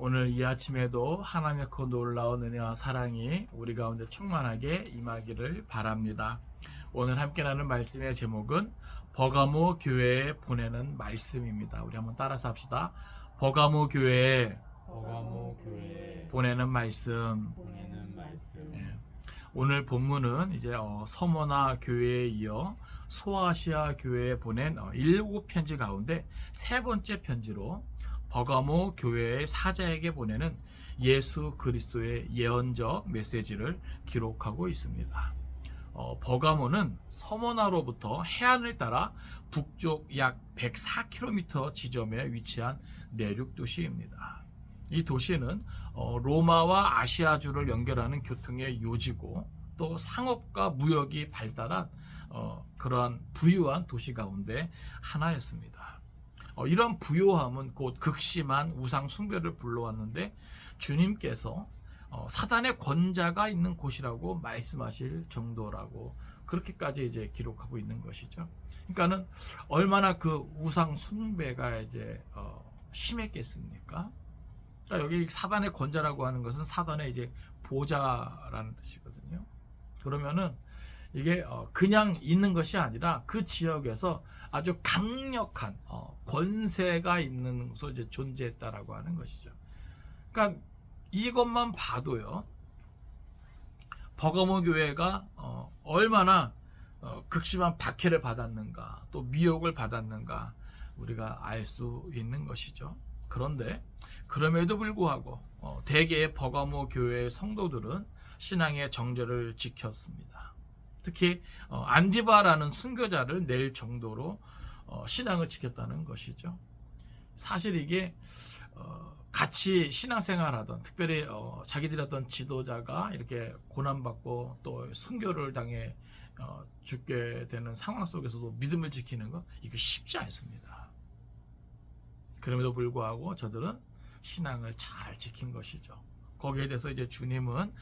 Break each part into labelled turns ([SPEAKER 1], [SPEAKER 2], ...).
[SPEAKER 1] 오늘 이 아침에도 하나님의 그 놀라운 은혜와 사랑이 우리 가운데 충만하게 임하기를 바랍니다. 오늘 함께 나눈 말씀의 제목은 버가모 교회에 보내는 말씀입니다. 우리 한번 따라서 합시다. 버가모 교회에 보내는 말씀. 예. 오늘 본문은 이제 서머나 교회에 이어 소아시아 교회에 보낸 7편지 가운데 세 번째 편지로 버가모 교회의 사자에게 보내는 예수 그리스도의 예언적 메시지를 기록하고 있습니다. 버가모는 서머나로부터 해안을 따라 북쪽 약 104km 지점에 위치한 내륙 도시입니다. 이 도시는 로마와 아시아주를 연결하는 교통의 요지고 또 상업과 무역이 발달한 그러한 부유한 도시 가운데 하나였습니다. 이런 부요함은 곧 극심한 우상 숭배를 불러왔는데 주님께서 사단의 권자가 있는 곳이라고 말씀하실 정도라고 그렇게까지 이제 기록하고 있는 것이죠. 그러니까는 얼마나 그 우상 숭배가 이제 심했겠습니까? 그러니까 여기 사단의 권자라고 하는 것은 사단의 이제 보좌라는 뜻이거든요. 그러면은 이게 그냥 있는 것이 아니라 그 지역에서 아주 강력한 권세가 있는 곳으로 이제 존재했다라고 하는 것이죠. 그러니까 이것만 봐도요, 버가모 교회가 얼마나 극심한 박해를 받았는가, 또 미혹을 받았는가 우리가 알 수 있는 것이죠. 그런데 그럼에도 불구하고 대개의 버가모 교회의 성도들은 신앙의 정절을 지켰습니다. 특히 안디바라는 순교자를 낼 정도로 신앙을 지켰다는 것이죠. 사실 이게 같이 신앙생활하던, 특별히 자기들이 어떤 지도자가 이렇게 고난받고 또 순교를 당해 죽게 되는 상황 속에서도 믿음을 지키는 거, 이거 쉽지 않습니다. 그럼에도 불구하고 저들은 신앙을 잘 지킨 것이죠. 거기에 대해서 이제 주님은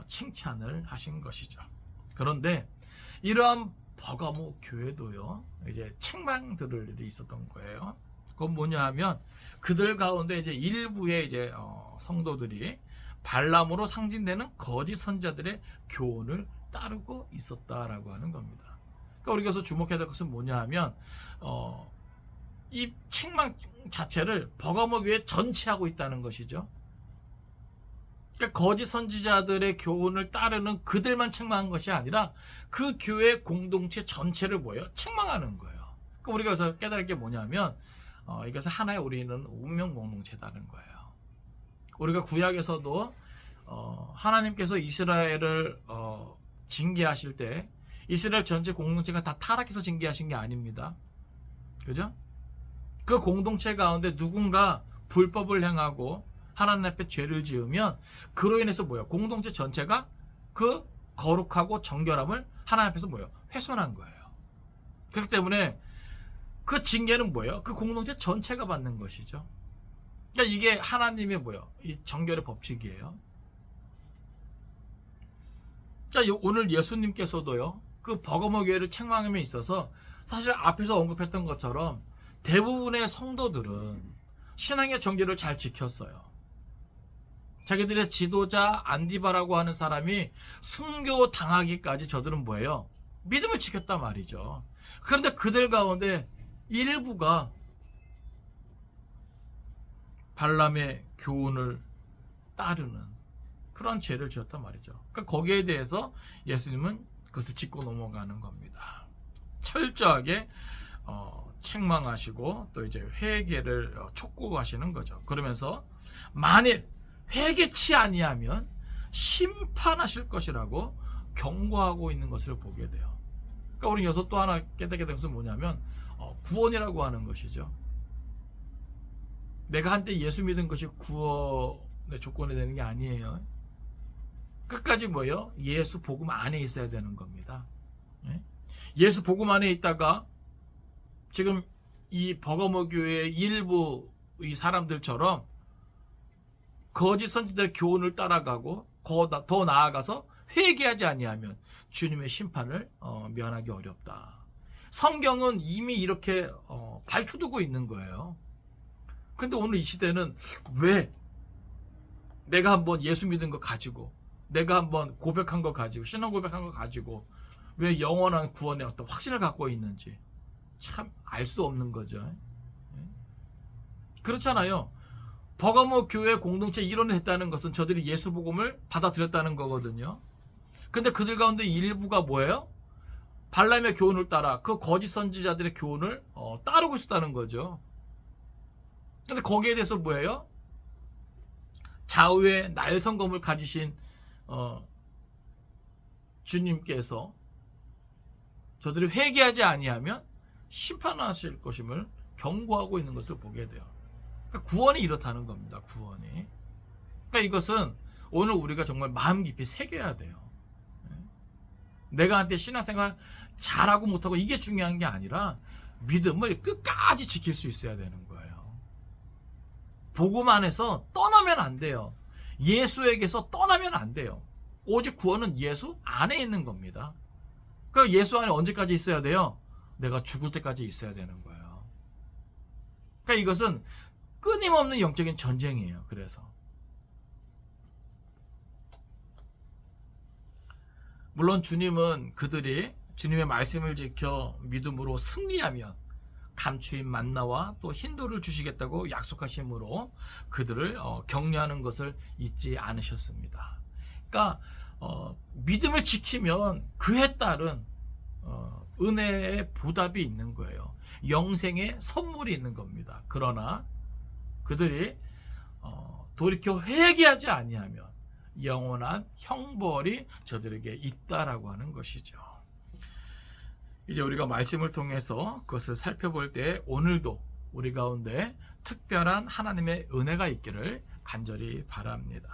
[SPEAKER 1] 칭찬을 하신 것이죠. 그런데 이러한 버가모 교회도요, 이제 책망들을 일이 있었던 거예요. 그건 뭐냐 하면 그들 가운데 이제 일부의 이제 성도들이 발람으로 상징되는 거짓 선자들의 교훈을 따르고 있었다라고 하는 겁니다. 그러니까 우리가 여기서 주목해야 될 것은 뭐냐 하면 이 책망 자체를 버가모 교회 전체하고 있다는 것이죠. 그러니까 거짓 선지자들의 교훈을 따르는 그들만 책망한 것이 아니라 그 교회 공동체 전체를 뭐예요? 책망하는 거예요. 그러니까 우리가 여기서 깨달을 게 뭐냐면 이것은 하나의 우리는 운명 공동체다는 거예요. 우리가 구약에서도 하나님께서 이스라엘을 징계하실 때 이스라엘 전체 공동체가 다 타락해서 징계하신 게 아닙니다. 그죠? 그 공동체 가운데 누군가 불법을 행하고 하나님 앞에 죄를 지으면 그로 인해서 뭐예요? 공동체 전체가 그 거룩하고 정결함을 하나님 앞에서 뭐예요? 훼손한 거예요. 그렇기 때문에 그 징계는 뭐예요? 그 공동체 전체가 받는 것이죠. 그러니까 이게 하나님의 뭐예요? 이 정결의 법칙이에요. 자, 오늘 예수님께서도요, 그 버가모 교회를 책망함에 있어서 사실 앞에서 언급했던 것처럼 대부분의 성도들은 신앙의 정결을 잘 지켰어요. 자기들의 지도자 안디바라고 하는 사람이 순교 당하기까지 저들은 뭐예요? 믿음을 지켰단 말이죠. 그런데 그들 가운데 일부가 발람의 교훈을 따르는 그런 죄를 지었단 말이죠. 그러니까 거기에 대해서 예수님은 그것을 짚고 넘어가는 겁니다. 철저하게 책망하시고 또 이제 회개를 촉구하시는 거죠. 그러면서 만일 회개치 아니하면 심판하실 것이라고 경고하고 있는 것을 보게 돼요. 그러니까 우리 여기서 또 하나 깨닫게 된 것은 뭐냐면 구원이라고 하는 것이죠. 내가 한때 예수 믿은 것이 구원의 조건이 되는 게 아니에요. 끝까지 뭐예요? 예수 복음 안에 있어야 되는 겁니다. 예수 복음 안에 있다가 지금 이 버가모 교회의 일부 이 사람들처럼 거짓 선지자의 교훈을 따라가고 더 나아가서 회개하지 아니하면 주님의 심판을 면하기 어렵다. 성경은 이미 이렇게 밝혀두고 있는 거예요. 근데 오늘 이 시대는 왜 내가 한번 예수 믿은 거 가지고, 내가 한번 고백한 거 가지고, 신앙 고백한 거 가지고 왜 영원한 구원의 어떤 확신을 갖고 있는지 참 알 수 없는 거죠. 그렇잖아요. 버가모 교회 공동체 일원을 했다는 것은 저들이 예수 복음을 받아들였다는 거거든요. 근데 그들 가운데 일부가 뭐예요? 발람의 교훈을 따라 그 거짓 선지자들의 교훈을 따르고 있었다는 거죠. 근데 거기에 대해서 뭐예요? 좌우의 날성검을 가지신 주님께서 저들이 회개하지 아니하면 심판하실 것임을 경고하고 있는 것을 보게 돼요. 그러니까 구원이 이렇다는 겁니다. 구원이. 그러니까 이것은 오늘 우리가 정말 마음 깊이 새겨야 돼요. 내가 한테 신앙생활 잘하고 못하고 이게 중요한 게 아니라 믿음을 끝까지 지킬 수 있어야 되는 거예요. 복음 안에서 떠나면 안 돼요. 예수에게서 떠나면 안 돼요. 오직 구원은 예수 안에 있는 겁니다. 그러니까 예수 안에 언제까지 있어야 돼요? 내가 죽을 때까지 있어야 되는 거예요. 그러니까 이것은 끊임없는 영적인 전쟁이에요. 그래서 물론 주님은 그들이 주님의 말씀을 지켜 믿음으로 승리하면 감추인 만나와 또 흰돌을 주시겠다고 약속하심으로 그들을 격려하는 것을 잊지 않으셨습니다. 그러니까 믿음을 지키면 그에 따른 은혜의 보답이 있는 거예요. 영생의 선물이 있는 겁니다. 그러나 그들이 돌이켜 회개하지 아니하면 영원한 형벌이 저들에게 있다라고 하는 것이죠. 이제 우리가 말씀을 통해서 그것을 살펴볼 때 오늘도 우리 가운데 특별한 하나님의 은혜가 있기를 간절히 바랍니다.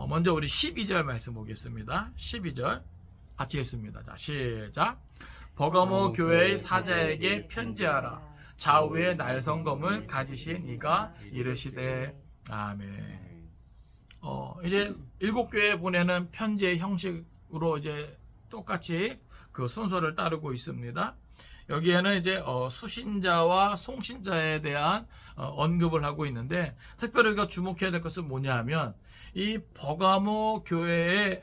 [SPEAKER 1] 먼저 우리 12절 말씀 보겠습니다. 12절 같이 읽습니다. 자, 시작. 버가모 교회의 사자에게 편지하라. 좌우의 날성검을 가지신 이가 이르시되 아멘. 이제 7교회에 보내는 편지의 형식으로 이제 똑같이 그 순서를 따르고 있습니다. 여기에는 이제 수신자와 송신자에 대한 언급을 하고 있는데, 특별히 우리가 주목해야 될 것은 뭐냐 하면 이 버가모 교회에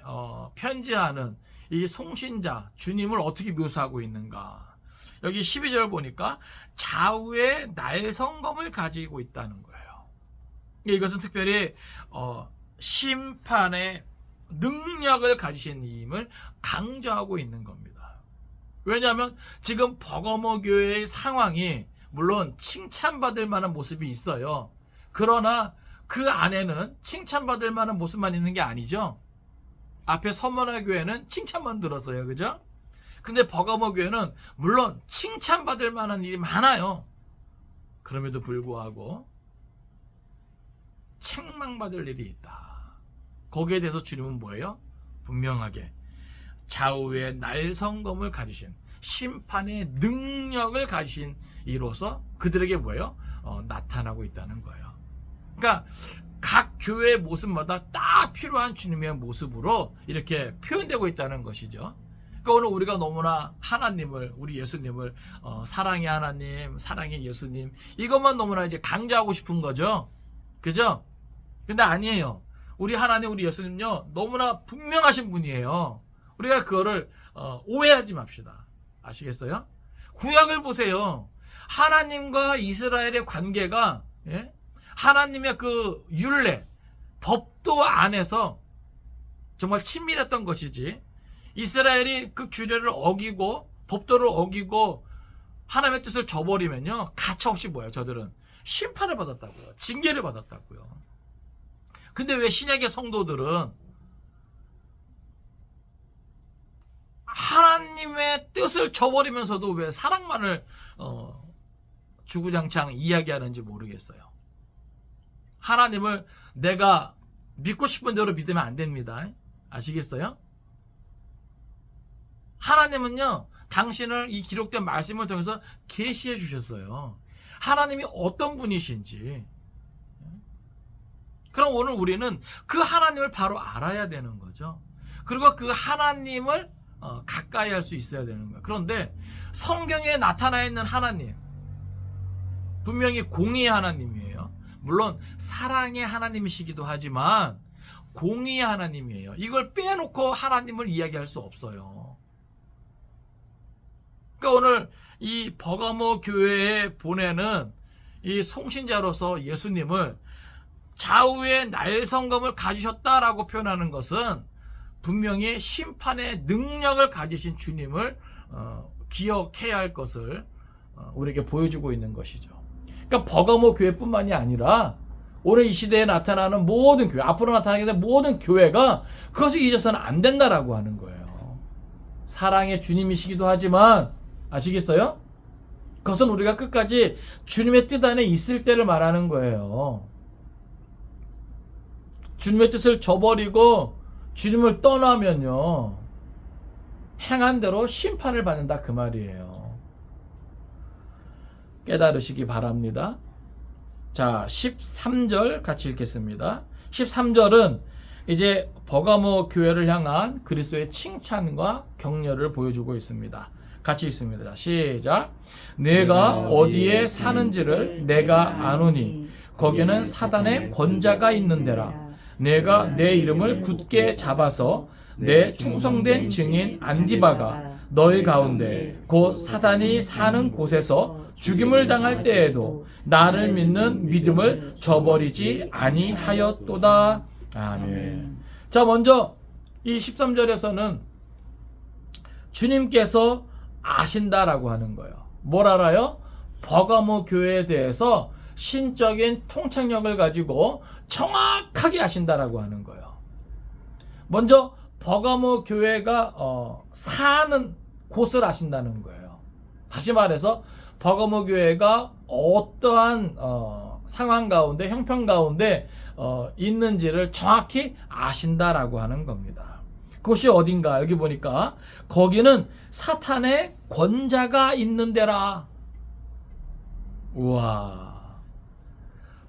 [SPEAKER 1] 편지하는 이 송신자 주님을 어떻게 묘사하고 있는가. 여기 12절 보니까 좌우의 날성검을 가지고 있다는 거예요. 이것은 특별히 심판의 능력을 가지신 님을 강조하고 있는 겁니다. 왜냐하면 지금 버가모 교회의 상황이 물론 칭찬받을 만한 모습이 있어요. 그러나 그 안에는 칭찬받을 만한 모습만 있는 게 아니죠. 앞에 서머나 교회는 칭찬만 들었어요. 그죠? 근데 버가모 교회는 물론 칭찬받을 만한 일이 많아요. 그럼에도 불구하고 책망받을 일이 있다. 거기에 대해서 주님은 뭐예요? 분명하게 좌우의 날성검을 가지신 심판의 능력을 가지신 이로서 그들에게 뭐예요? 나타나고 있다는 거예요. 그러니까 각 교회의 모습마다 딱 필요한 주님의 모습으로 이렇게 표현되고 있다는 것이죠. 그러니까 오늘 우리가 너무나 하나님을, 우리 예수님을 사랑의 하나님, 사랑의 예수님 이것만 너무나 이제 강조하고 싶은 거죠. 그죠? 근데 아니에요. 우리 하나님, 우리 예수님요 너무나 분명하신 분이에요. 우리가 그거를 오해하지 맙시다. 아시겠어요? 구약을 보세요. 하나님과 이스라엘의 관계가 하나님의 그 율례, 법도 안에서 정말 친밀했던 것이지, 이스라엘이 그 규례를 어기고 법도를 어기고 하나님의 뜻을 저버리면요 가차없이 뭐예요? 저들은 심판을 받았다고요. 징계를 받았다고요. 근데 왜 신약의 성도들은 하나님의 뜻을 저버리면서도 왜 사랑만을 주구장창 이야기하는지 모르겠어요. 하나님을 내가 믿고 싶은 대로 믿으면 안 됩니다. 아시겠어요? 하나님은요 당신을 이 기록된 말씀을 통해서 계시해 주셨어요. 하나님이 어떤 분이신지. 그럼 오늘 우리는 그 하나님을 바로 알아야 되는 거죠. 그리고 그 하나님을 가까이 할 수 있어야 되는 거예요. 그런데 성경에 나타나 있는 하나님 분명히 공의의 하나님이에요. 물론 사랑의 하나님이시기도 하지만 공의의 하나님이에요. 이걸 빼놓고 하나님을 이야기할 수 없어요. 그러니까 오늘 이 버가모 교회에 보내는 이 송신자로서 예수님을 좌우의 날성검을 가지셨다라고 표현하는 것은 분명히 심판의 능력을 가지신 주님을 기억해야 할 것을 우리에게 보여주고 있는 것이죠. 그러니까 버가모 교회뿐만이 아니라 오늘 이 시대에 나타나는 모든 교회, 앞으로 나타나게 될 모든 교회가 그것을 잊어서는 안 된다라고 하는 거예요. 사랑의 주님이시기도 하지만 아시겠어요? 그것은 우리가 끝까지 주님의 뜻 안에 있을 때를 말하는 거예요. 주님의 뜻을 저버리고 주님을 떠나면요, 행한 대로 심판을 받는다 그 말이에요. 깨달으시기 바랍니다. 자, 13절 같이 읽겠습니다. 13절은 이제 버가모 교회를 향한 그리스도의 칭찬과 격려를 보여주고 있습니다. 같이 읽습니다. 시작. 내가 어디에 사는지를 내가 아노니 거기는 사단의 권자가 있는 데라. 내가 내 이름을 굳게 잡아서 내 충성된 증인 안디바가 너희 가운데 곧 사단이 사는 곳에서 죽임을 당할 때에도 나를 믿는 믿음을 저버리지 아니하였도다. 아멘. 자, 먼저 이 13절에서는 주님께서 아신다라고 하는 거예요. 뭘 알아요? 버가모 교회에 대해서 신적인 통찰력을 가지고 정확하게 아신다라고 하는 거예요. 먼저 버가모 교회가 사는 곳을 아신다는 거예요. 다시 말해서 버가모 교회가 어떠한 상황 가운데, 형편 가운데 있는지를 정확히 아신다라고 하는 겁니다. 그것이 어딘가? 여기 보니까 거기는 사탄의 권자가 있는 데라. 우와.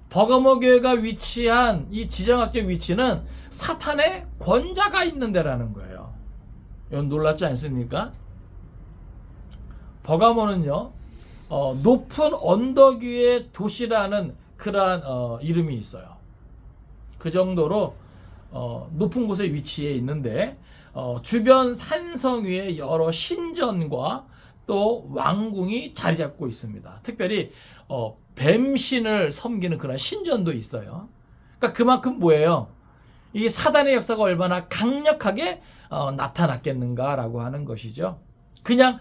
[SPEAKER 1] 버가모 교회가 위치한 이 지정학적 위치는 사탄의 권자가 있는 데라는 거예요. 이건 놀랍지 않습니까? 버가모는요, 높은 언덕 위의 도시라는 그러한 이름이 있어요. 그 정도로 높은 곳에 위치해 있는데 주변 산성 위에 여러 신전과 또 왕궁이 자리 잡고 있습니다. 특별히 뱀신을 섬기는 그런 신전도 있어요. 그러니까 그만큼 뭐예요? 이 사단의 역사가 얼마나 강력하게 나타났겠는가라고 하는 것이죠. 그냥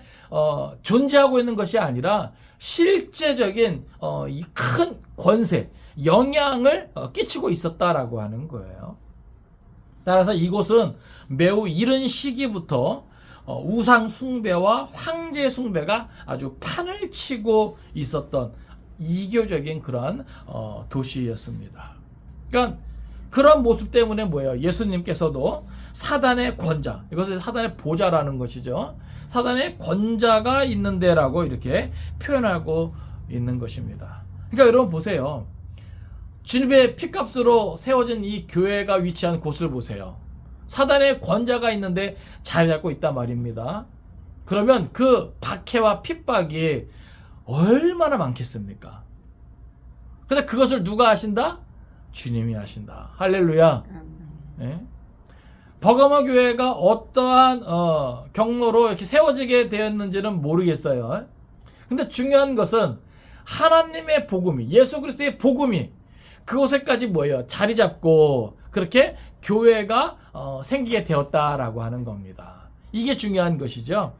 [SPEAKER 1] 존재하고 있는 것이 아니라 실제적인 이 큰 권세, 영향을 끼치고 있었다라고 하는 거예요. 따라서 이곳은 매우 이른 시기부터 우상 숭배와 황제 숭배가 아주 판을 치고 있었던 이교적인 그런 도시였습니다. 그러니까 그런 모습 때문에 뭐예요? 예수님께서도 사단의 권자, 이것을 사단의 보좌라는 것이죠. 사단의 권자가 있는 데라고 이렇게 표현하고 있는 것입니다. 그러니까 여러분 보세요. 주님의 피값으로 세워진 이 교회가 위치한 곳을 보세요. 사단의 권자가 있는데 자리 잡고 있단 말입니다. 그러면 그 박해와 핍박이 얼마나 많겠습니까? 근데 그것을 누가 아신다? 주님이 아신다. 할렐루야. 네? 버가모 교회가 어떠한 경로로 이렇게 세워지게 되었는지는 모르겠어요. 근데 중요한 것은 하나님의 복음이, 예수 그리스도의 복음이 그곳에까지 뭐예요? 자리 잡고 그렇게 교회가 생기게 되었다라고 하는 겁니다. 이게 중요한 것이죠.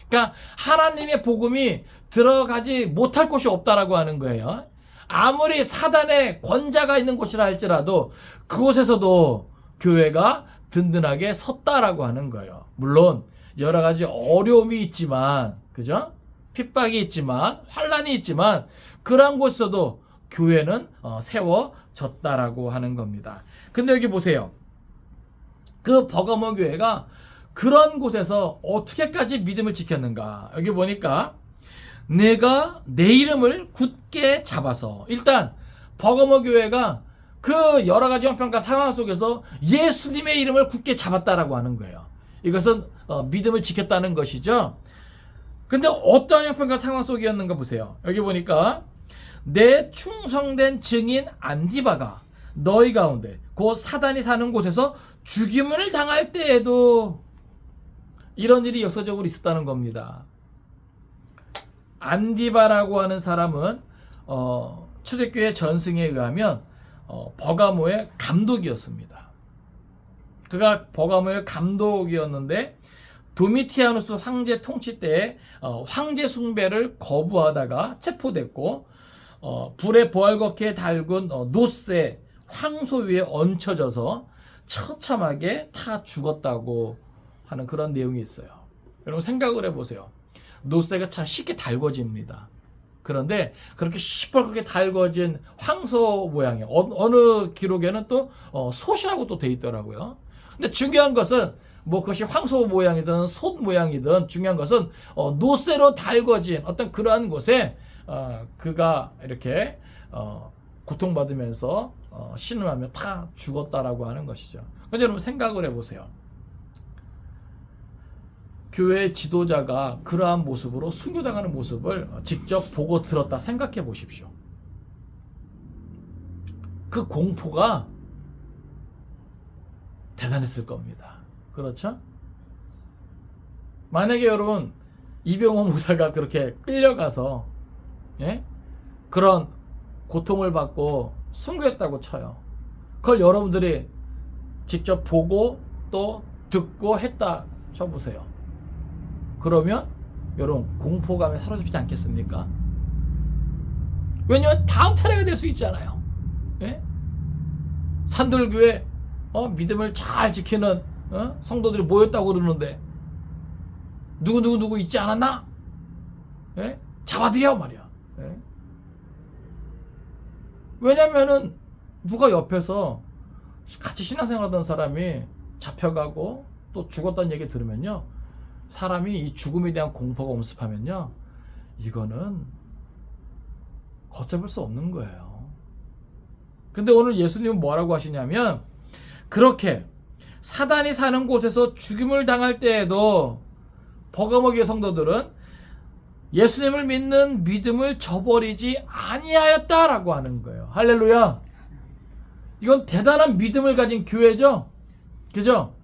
[SPEAKER 1] 그러니까 하나님의 복음이 들어가지 못할 곳이 없다라고 하는 거예요. 아무리 사단의 권자가 있는 곳이라 할지라도 그곳에서도 교회가 든든하게 섰다라고 하는 거예요. 물론 여러 가지 어려움이 있지만, 그죠? 핍박이 있지만, 환란이 있지만 그러한 곳에서도 교회는 세워졌다라고 하는 겁니다. 근데 여기 보세요. 그 버가모 교회가 그런 곳에서 어떻게까지 믿음을 지켰는가? 여기 보니까 내가 내 이름을 굳게 잡아서, 일단 버가모 교회가 그 여러 가지 형편과 상황 속에서 예수님의 이름을 굳게 잡았다라고 하는 거예요. 이것은 믿음을 지켰다는 것이죠. 근데 어떤 형편과 상황 속이었는가 보세요. 여기 보니까 내 충성된 증인 안디바가 너희 가운데 곧 사단이 사는 곳에서 죽임을 당할 때에도 이런 일이 역사적으로 있었다는 겁니다. 안디바라고 하는 사람은 초대교회 전승에 의하면 버가모의 감독이었습니다. 그가 버가모의 감독이었는데 도미티아누스 황제 통치 때에 황제 숭배를 거부하다가 체포됐고 불에 보알겋게 달군 노새 황소 위에 얹혀져서 처참하게 타 죽었다고 하는 그런 내용이 있어요. 여러분 생각을 해보세요. 노새가 참 쉽게 달궈집니다. 그런데 그렇게 시뻘겋게 달궈진 황소 모양이에요. 어느 기록에는 또 솥이라고 또 돼 있더라고요. 근데 중요한 것은 뭐 그것이 황소 모양이든 솥 모양이든 중요한 것은 노쇠로 달궈진 어떤 그러한 곳에 그가 이렇게 고통받으면서 신음하며 타 죽었다라고 하는 것이죠. 그런데 여러분 생각을 해보세요. 교회 지도자가 그러한 모습으로 순교당하는 모습을 직접 보고 들었다 생각해 보십시오. 그 공포가 대단했을 겁니다. 그렇죠? 만약에 여러분 이병호 목사가 그렇게 끌려가서 그런 고통을 받고 순교했다고 쳐요. 그걸 여러분들이 직접 보고 또 듣고 했다 쳐보세요. 그러면 여러분 공포감에 사로잡히지 않겠습니까? 왜냐면 다음 차례가 될 수 있잖아요. 산들교회 믿음을 잘 지키는 성도들이 모였다고 그러는데 누구 있지 않았나? 잡아들여 말이야. 왜냐면은 누가 옆에서 같이 신앙생활하던 사람이 잡혀가고 또 죽었다는 얘기 들으면요, 사람이 이 죽음에 대한 공포가 엄습하면요, 이거는 걷잡을 수 없는 거예요. 근데 오늘 예수님은 뭐라고 하시냐면, 그렇게 사단이 사는 곳에서 죽임을 당할 때에도 버가모 교회 성도들은 예수님을 믿는 믿음을 저버리지 아니하였다라고 하는 거예요. 할렐루야. 이건 대단한 믿음을 가진 교회죠. 그죠?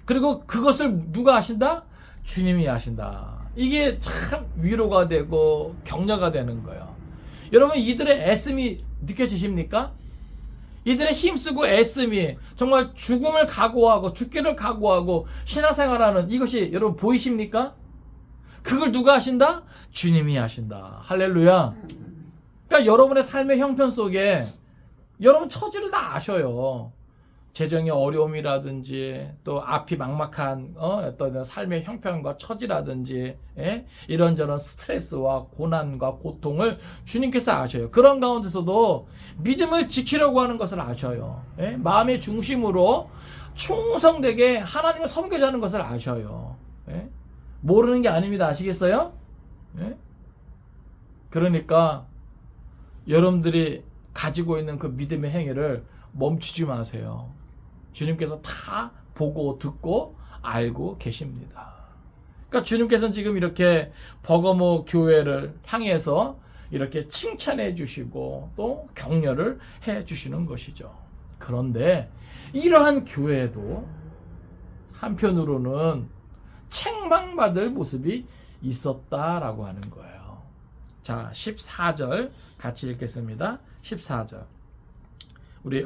[SPEAKER 1] 그리고 그것을 누가 아신다? 주님이 아신다. 이게 참 위로가 되고 격려가 되는 거예요. 여러분, 이들의 애씀이 느껴지십니까? 이들의 힘쓰고 애씀이 정말 죽음을 각오하고 죽기를 각오하고 신앙생활하는 이것이 여러분 보이십니까? 그걸 누가 하신다? 주님이 하신다. 할렐루야. 그러니까 여러분의 삶의 형편 속에 여러분 처지를 다 아셔요. 재정의 어려움이라든지 또 앞이 막막한 어떤 삶의 형편과 처지라든지 이런저런 스트레스와 고난과 고통을 주님께서 아셔요. 그런 가운데서도 믿음을 지키려고 하는 것을 아셔요. 마음의 중심으로 충성되게 하나님을 섬기자 하는 것을 아셔요. 모르는 게 아닙니다. 아시겠어요? 그러니까 여러분들이 가지고 있는 그 믿음의 행위를 멈추지 마세요. 주님께서 다 보고 듣고 알고 계십니다. 그러니까 주님께서는 지금 이렇게 버가모 교회를 향해서 이렇게 칭찬해 주시고 또 격려를 해 주시는 것이죠. 그런데 이러한 교회도 한편으로는 책망받을 모습이 있었다라고 하는 거예요. 자, 14절 같이 읽겠습니다. 14절. 우리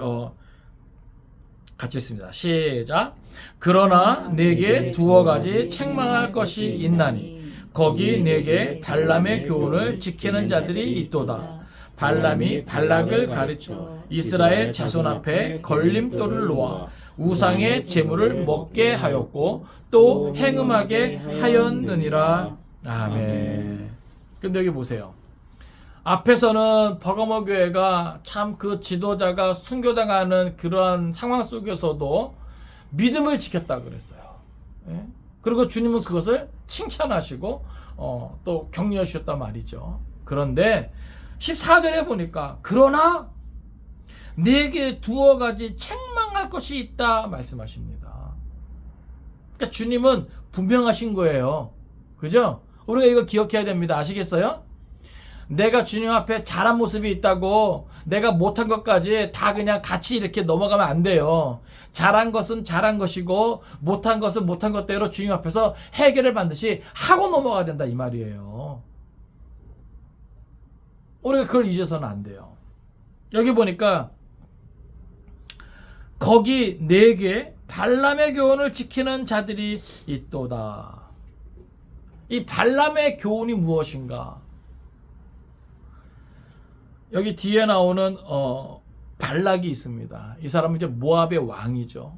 [SPEAKER 1] 같이 읽습니다. 시작. 그러나 내게 두어 가지 책망할 것이 있나니 거기 내게 발람의 교훈을 지키는 자들이 있도다. 발람이 발락을 가르쳐 이스라엘 자손 앞에 걸림돌을 놓아 우상의 제물을 먹게 하였고 또 행음하게 하였느니라. 아멘. 근데 여기 보세요. 앞에서는 버가모 교회가 참 그 지도자가 순교당하는 그러한 상황 속에서도 믿음을 지켰다 그랬어요. 그리고 주님은 그것을 칭찬하시고 또 격려해 주셨단 말이죠. 그런데 14절에 보니까 그러나 내게 두어 가지 책망할 것이 있다 말씀하십니다. 그러니까 주님은 분명하신 거예요. 그죠? 우리가 이거 기억해야 됩니다. 아시겠어요? 내가 주님 앞에 잘한 모습이 있다고 내가 못한 것까지 다 그냥 같이 이렇게 넘어가면 안 돼요. 잘한 것은 잘한 것이고 못한 것은 못한 것대로 주님 앞에서 해결을 반드시 하고 넘어가야 된다 이 말이에요. 우리가 그걸 잊어서는 안 돼요. 여기 보니까 거기 네게 발람의 교훈을 지키는 자들이 있도다. 이 발람의 교훈이 무엇인가? 여기 뒤에 나오는 발락이 있습니다. 이 사람은 이제 모압의 왕이죠.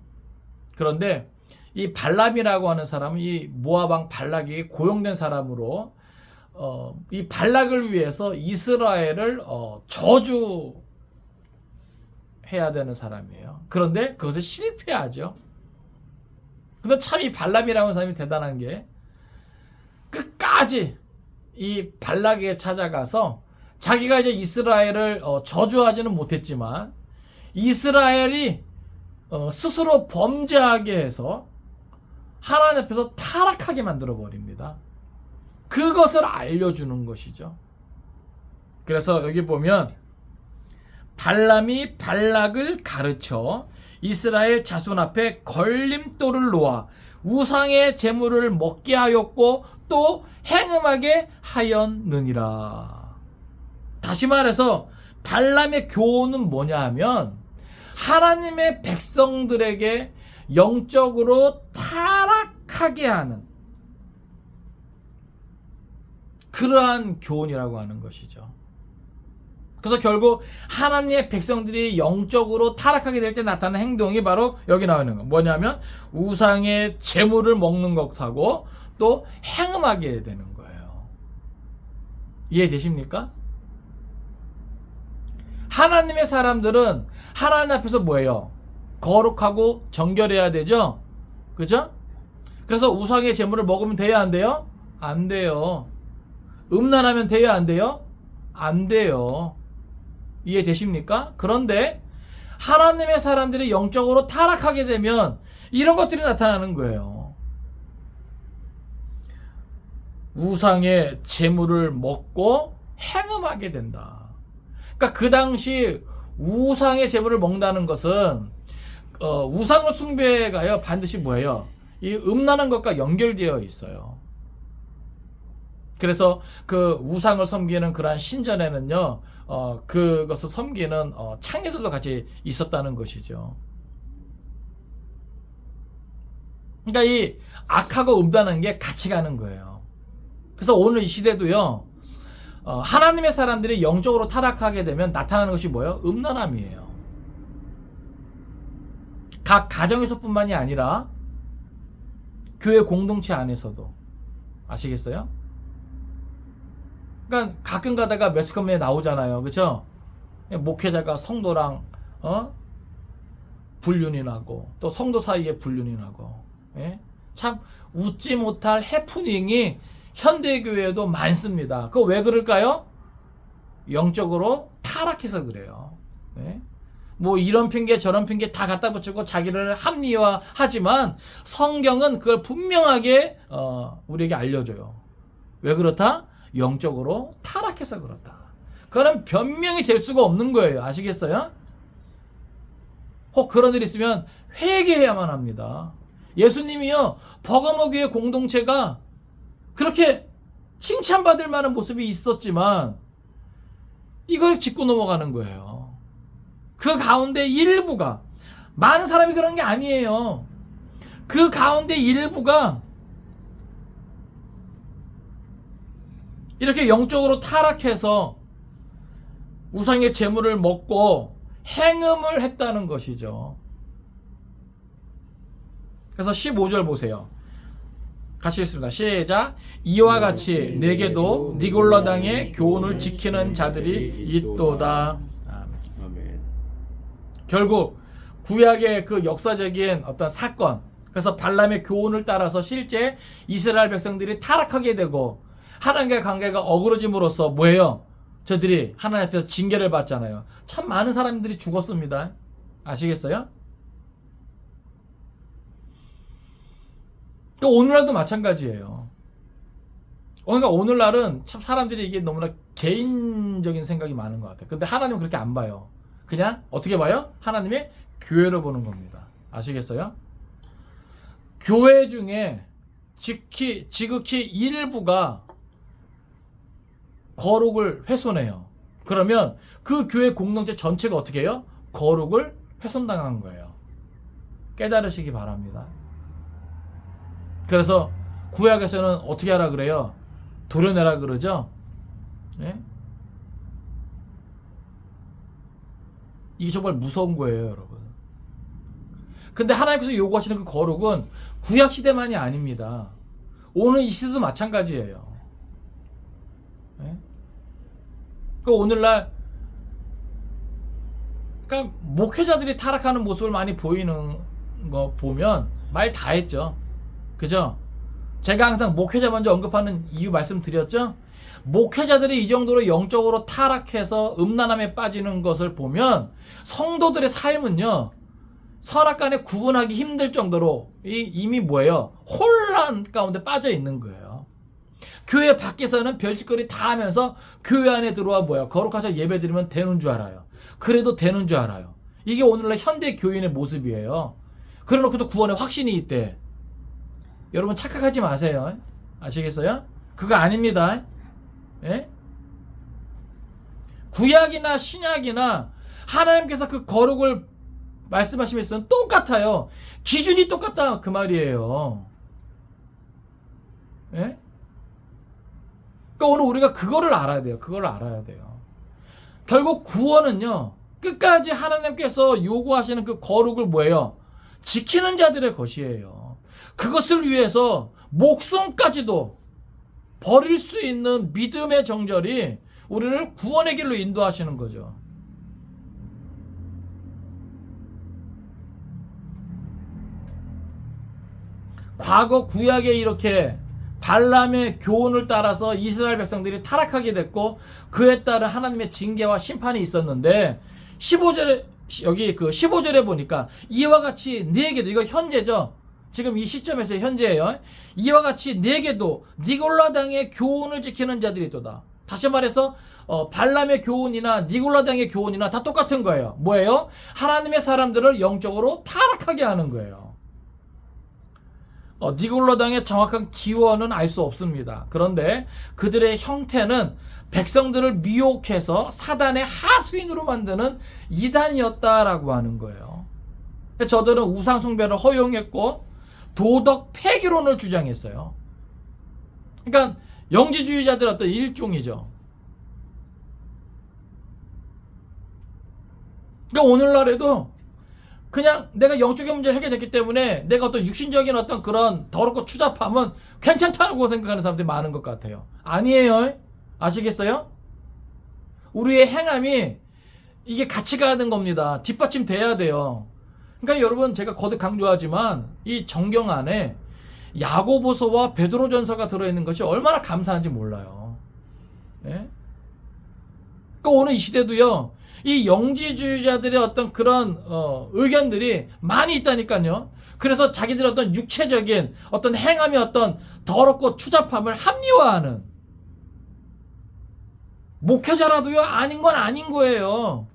[SPEAKER 1] 그런데 이 발람이라고 하는 사람은 이 모압 왕 발락이 고용된 사람으로 이 발락을 위해서 이스라엘을 저주해야 되는 사람이에요. 그런데 그것을 실패하죠. 근데 참 이 발람이라는 사람이 대단한 게 끝까지 이 발락에게 찾아가서 자기가 이제 이스라엘을 저주하지는 못했지만 이스라엘이 스스로 범죄하게 해서 하나님 앞에서 타락하게 만들어 버립니다. 그것을 알려주는 것이죠. 그래서 여기 보면 발람이 발락을 가르쳐 이스라엘 자손 앞에 걸림돌을 놓아 우상의 제물을 먹게 하였고 또 행음하게 하였느니라. 다시 말해서 발람의 교훈은 뭐냐 하면 하나님의 백성들에게 영적으로 타락하게 하는 그러한 교훈이라고 하는 것이죠. 그래서 결국 하나님의 백성들이 영적으로 타락하게 될 때 나타나는 행동이 바로 여기 나와 있는 거. 뭐냐면 우상의 제물을 먹는 것하고 또 행음하게 되는 거예요. 이해되십니까? 하나님의 사람들은 하나님 앞에서 뭐예요? 거룩하고 정결해야 되죠? 그죠? 그래서 우상의 제물을 먹으면 돼야 안 돼요? 안 돼요. 음란하면 돼야 안 돼요? 안 돼요. 이해되십니까? 그런데 하나님의 사람들이 영적으로 타락하게 되면 이런 것들이 나타나는 거예요. 우상의 제물을 먹고 행음하게 된다. 그러니까 그 당시 우상의 제물을 먹는다는 것은 우상을 숭배가요 반드시 뭐예요? 이 음란한 것과 연결되어 있어요. 그래서 그 우상을 섬기는 그러한 신전에는요 그것을 섬기는 창녀들도 같이 있었다는 것이죠. 그러니까 이 악하고 음란한 게 같이 가는 거예요. 그래서 오늘 이 시대도요 하나님의 사람들이 영적으로 타락하게 되면 나타나는 것이 뭐예요? 음란함이에요. 각 가정에서뿐만이 아니라 교회 공동체 안에서도. 아시겠어요? 그러니까 가끔 가다가 매스컴에 나오잖아요. 그렇죠? 목회자가 성도랑 불륜이 나고 또 성도 사이에 불륜이 나고 참 웃지 못할 해프닝이 현대교회에도 많습니다. 그거 왜 그럴까요? 영적으로 타락해서 그래요. 뭐 이런 핑계 저런 핑계 다 갖다 붙이고 자기를 합리화하지만 성경은 그걸 분명하게 우리에게 알려줘요. 왜 그렇다? 영적으로 타락해서 그렇다. 그거는 변명이 될 수가 없는 거예요. 아시겠어요? 혹 그런 일 있으면 회개해야만 합니다. 예수님이요 버가모 교회 공동체가 그렇게 칭찬받을 만한 모습이 있었지만 이걸 짚고 넘어가는 거예요. 그 가운데 일부가, 많은 사람이 그런 게 아니에요. 그 가운데 일부가 이렇게 영적으로 타락해서 우상의 제물을 먹고 행음을 했다는 것이죠. 그래서 15절 보세요. 같이 읽습니다. 시작. 이와 같이 내게도 니골라당의 교훈을 지키는 자들이 있도다. 아멘. 결국 구약의 그 역사적인 어떤 사건, 그래서 발람의 교훈을 따라서 실제 이스라엘 백성들이 타락하게 되고 하나님과의 관계가 어그러짐으로써 뭐예요? 저들이 하나님 앞에서 징계를 받잖아요. 참 많은 사람들이 죽었습니다. 아시겠어요? 또 오늘날도 마찬가지예요. 그러니까 오늘날은 참 사람들이 이게 너무나 개인적인 생각이 많은 것 같아요. 근데 하나님은 그렇게 안 봐요. 그냥 어떻게 봐요? 하나님의 교회를 보는 겁니다. 아시겠어요? 교회 중에 지극히 일부가 거룩을 훼손해요. 그러면 그 교회 공동체 전체가 어떻게 해요? 거룩을 훼손당한 거예요. 깨달으시기 바랍니다. 그래서 구약에서는 어떻게 하라 그래요? 도려내라 그러죠? 예? 이게 정말 무서운 거예요, 여러분. 근데 하나님께서 요구하시는 그 거룩은 구약 시대만이 아닙니다. 오늘 이 시대도 마찬가지예요. 예? 그 오늘날 그러니까 목회자들이 타락하는 모습을 많이 보이는 거 보면 말 다 했죠. 그죠? 제가 항상 목회자 먼저 언급하는 이유 말씀드렸죠? 목회자들이 이 정도로 영적으로 타락해서 음란함에 빠지는 것을 보면 성도들의 삶은요, 선악간에 구분하기 힘들 정도로 이미 뭐예요? 혼란 가운데 빠져 있는 거예요. 교회 밖에서는 별짓거리 다 하면서 교회 안에 들어와 뭐야? 거룩하셔 예배 드리면 되는 줄 알아요. 그래도 되는 줄 알아요. 이게 오늘날 현대 교인의 모습이에요. 그래놓고도 구원에 확신이 있대. 여러분 착각하지 마세요. 아시겠어요? 그거 아닙니다. 예? 구약이나 신약이나 하나님께서 그 거룩을 말씀하시면서 똑같아요. 기준이 똑같다 그 말이에요. 예? 그러니까 오늘 우리가 그거를 알아야 돼요. 그걸 알아야 돼요. 결국 구원은요, 끝까지 하나님께서 요구하시는 그 거룩을 뭐예요? 지키는 자들의 것이에요. 그것을 위해서 목숨까지도 버릴 수 있는 믿음의 정절이 우리를 구원의 길로 인도하시는 거죠. 과거 구약에 이렇게 발람의 교훈을 따라서 이스라엘 백성들이 타락하게 됐고 그에 따른 하나님의 징계와 심판이 있었는데 15절에 여기 그 15절에 보니까 이와 같이 네게도, 이거 현재죠. 지금 이 시점에서 현재예요. 이와 같이 네게도 니골라 당의 교훈을 지키는 자들이 있도다. 다시 말해서 발람의 교훈이나 니골라 당의 교훈이나 다 똑같은 거예요. 뭐예요? 하나님의 사람들을 영적으로 타락하게 하는 거예요. 니골라 당의 정확한 기원은 알 수 없습니다. 그런데 그들의 형태는 백성들을 미혹해서 사단의 하수인으로 만드는 이단이었다라고 하는 거예요. 저들은 우상 숭배를 허용했고 도덕 폐기론을 주장했어요. 그러니까 영지주의자들 어떤 일종이죠. 그러니까 오늘날에도 그냥 내가 영적인 문제를 해결됐기 때문에 내가 어떤 육신적인 어떤 그런 더럽고 추잡함은 괜찮다고 생각하는 사람들이 많은 것 같아요. 아니에요. 아시겠어요? 우리의 행함이 이게 같이 가는 겁니다. 뒷받침 돼야 돼요. 그러니까 여러분, 제가 거듭 강조하지만 이 정경 안에 야고보서와 베드로전서가 들어있는 것이 얼마나 감사한지 몰라요. 네? 그러니까 오늘 이 시대도요, 이 영지주의자들의 어떤 그런 의견들이 많이 있다니까요. 그래서 자기들의 어떤 육체적인 어떤 행함의 어떤 더럽고 추잡함을 합리화하는, 목회자라도요 아닌 건 아닌 거예요.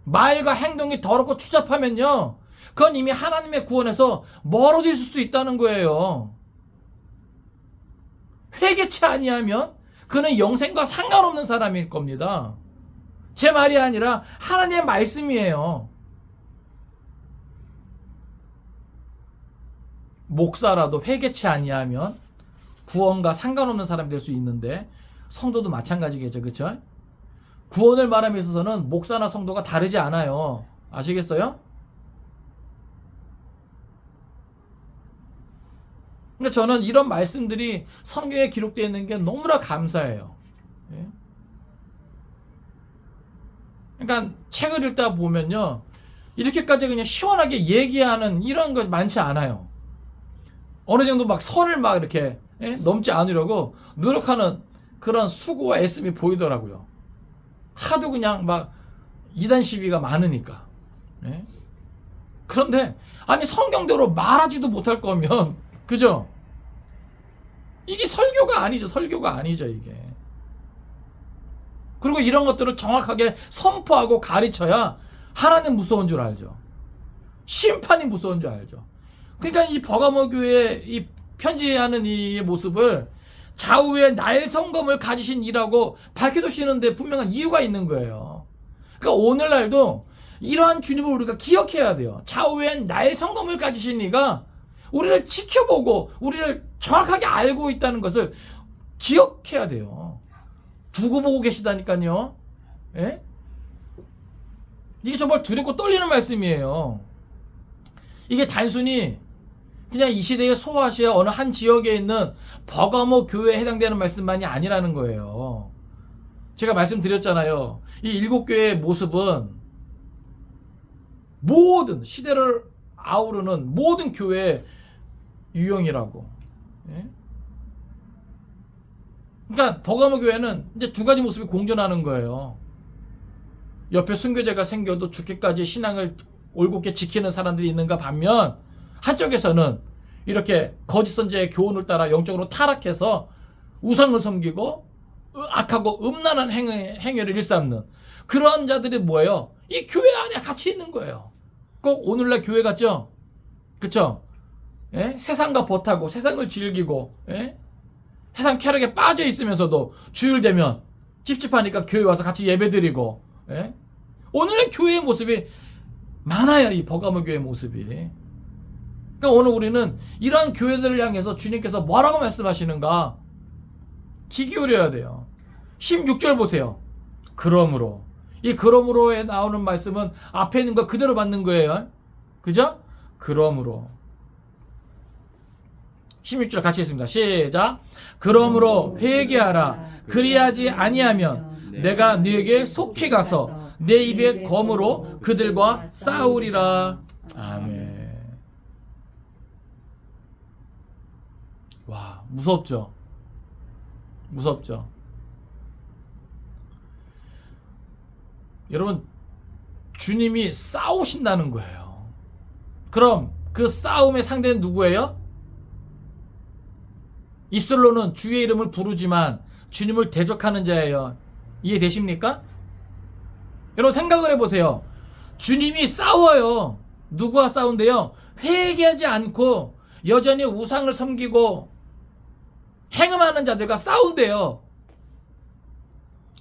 [SPEAKER 1] 말과 행동이 더럽고 추잡하면요, 그건 이미 하나님의 구원에서 멀어질 수 있다는 거예요. 회개치 아니하면 그는 영생과 상관없는 사람일 겁니다. 제 말이 아니라 하나님의 말씀이에요. 목사라도 회개치 아니하면 구원과 상관없는 사람이 될 수 있는데 성도도 마찬가지겠죠. 그렇죠? 구원을 말함에 있어서는 목사나 성도가 다르지 않아요. 아시겠어요? 그러니까 저는 이런 말씀들이 성경에 기록되어 있는 게 너무나 감사해요. 예? 그러니까 책을 읽다 보면요, 이렇게까지 그냥 시원하게 얘기하는 이런 거 많지 않아요. 어느 정도 막 선을 막 이렇게 넘지 않으려고 노력하는 그런 수고와 애씀이 보이더라고요. 하도 그냥 막 이단 시비가 많으니까. 예? 그런데 아니 성경대로 말하지도 못할 거면, 그죠? 이게 설교가 아니죠. 설교가 아니죠, 이게. 그리고 이런 것들을 정확하게 선포하고 가르쳐야 하나님 무서운 줄 알죠. 심판이 무서운 줄 알죠. 그러니까 이 버가모 교회 이 편지하는 이 모습을 좌우에 나의 성검을 가지신 이라고 밝혀두시는데 분명한 이유가 있는 거예요. 그러니까 오늘날도 이러한 주님을 우리가 기억해야 돼요. 좌우에 나의 성검을 가지신 이가 우리를 지켜보고 우리를 정확하게 알고 있다는 것을 기억해야 돼요. 두고 보고 계시다니까요. 예? 이게 정말 두렵고 떨리는 말씀이에요. 이게 단순히 그냥 이 시대의 소아시아 어느 한 지역에 있는 버가모 교회에 해당되는 말씀만이 아니라는 거예요. 제가 말씀드렸잖아요. 이 7교회의 모습은 모든 시대를 아우르는 모든 교회의 유형이라고. 예? 그러니까 버가모 교회는 이제 두 가지 모습이 공존하는 거예요. 옆에 순교자가 생겨도 죽기까지 신앙을 올곧게 지키는 사람들이 있는가 반면 한쪽에서는 이렇게 거짓 선지자의 교훈을 따라 영적으로 타락해서 우상을 섬기고 악하고 음란한 행위를 일삼는 그런 자들이 뭐예요? 이 교회 안에 같이 있는 거예요. 꼭 오늘날 교회 같죠? 그쵸? 예? 세상과 버타고 세상을 즐기고 예? 세상 쾌락에 빠져 있으면서도 주일 되면 찝찝하니까 교회 와서 같이 예배드리고 예? 오늘의 교회의 모습이 많아요. 이 버가모 교회의 모습이. 그러니까 오늘 우리는 이러한 교회들을 향해서 주님께서 뭐라고 말씀하시는가 귀 기울여야 돼요. 16절 보세요. 그러므로 이 그러므로에 나오는 말씀은 앞에 있는 거 그대로 받는 거예요. 그죠? 그러므로 16절 같이 했습니다. 시작. 그러므로 회개하라. 그리하지 아니하면 내가 네게 속히 가서 내 입의 검으로 그들과 싸우리라. 아멘. 와, 무섭죠? 무섭죠? 여러분, 주님이 싸우신다는 거예요. 그럼 그 싸움의 상대는 누구예요? 입술로는 주의 이름을 부르지만 주님을 대적하는 자예요. 이해되십니까? 여러분 생각을 해보세요. 주님이 싸워요. 누구와 싸운대요? 회개하지 않고 여전히 우상을 섬기고 행음하는 자들과 싸운대요.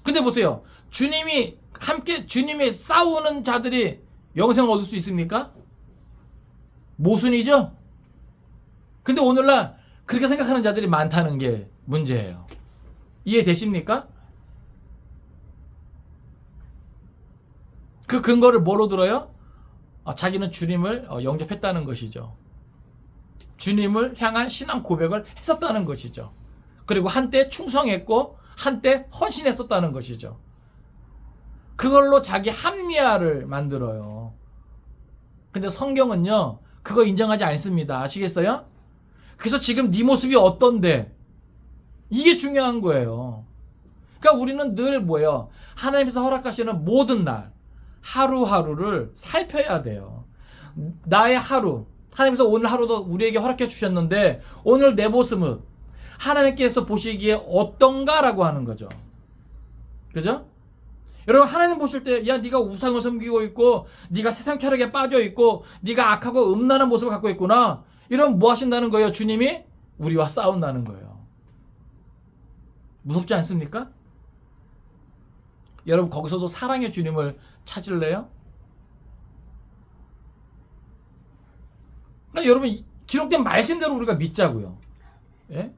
[SPEAKER 1] 근데 보세요. 주님이 함께 주님이 싸우는 자들이 영생을 얻을 수 있습니까? 모순이죠? 근데 오늘날 그렇게 생각하는 자들이 많다는 게 문제예요. 이해되십니까? 그 근거를 뭐로 들어요? 자기는 주님을 영접했다는 것이죠. 주님을 향한 신앙 고백을 했었다는 것이죠. 그리고 한때 충성했고 한때 헌신했었다는 것이죠. 그걸로 자기 합리화를 만들어요. 근데 성경은요 그거 인정하지 않습니다. 아시겠어요? 그래서 지금 네 모습이 어떤데 이게 중요한 거예요. 그러니까 우리는 늘 뭐예요? 하나님께서 허락하시는 모든 날 하루하루를 살펴야 돼요. 나의 하루 하나님께서 오늘 하루도 우리에게 허락해 주셨는데 오늘 내 모습은 하나님께서 보시기에 어떤가라고 하는 거죠. 그죠? 여러분 하나님 보실 때 야 네가 우상을 섬기고 있고 네가 세상 쾌락에 빠져 있고 네가 악하고 음란한 모습을 갖고 있구나. 이러면 뭐 하신다는 거예요? 주님이 우리와 싸운다는 거예요. 무섭지 않습니까? 여러분 거기서도 사랑의 주님을 찾을래요? 그러니까 여러분 기록된 말씀대로 우리가 믿자고요. 예?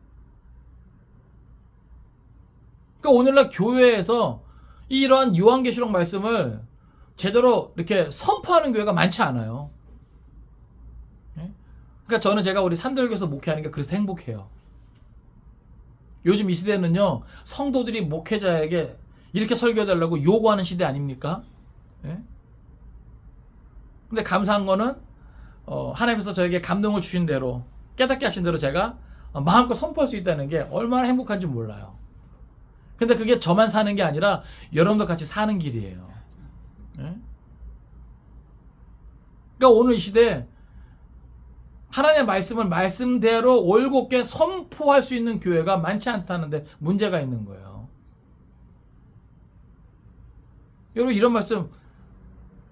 [SPEAKER 1] 그러니까 오늘날 교회에서 이러한 요한계시록 말씀을 제대로 이렇게 선포하는 교회가 많지 않아요. 예? 그러니까 저는 제가 우리 산들교에서 목회하는 게 그래서 행복해요. 요즘 이 시대는요 성도들이 목회자에게 이렇게 설교해달라고 요구하는 시대 아닙니까? 예? 근데 감사한 거는 하나님께서 저에게 감동을 주신 대로 깨닫게 하신 대로 제가 마음껏 선포할 수 있다는 게 얼마나 행복한지 몰라요. 근데 그게 저만 사는 게 아니라 여러분도 같이 사는 길이에요. 예? 그러니까 오늘 이 시대에 하나님의 말씀을 말씀대로 올곧게 선포할 수 있는 교회가 많지 않다는데 문제가 있는 거예요. 여러분 이런 말씀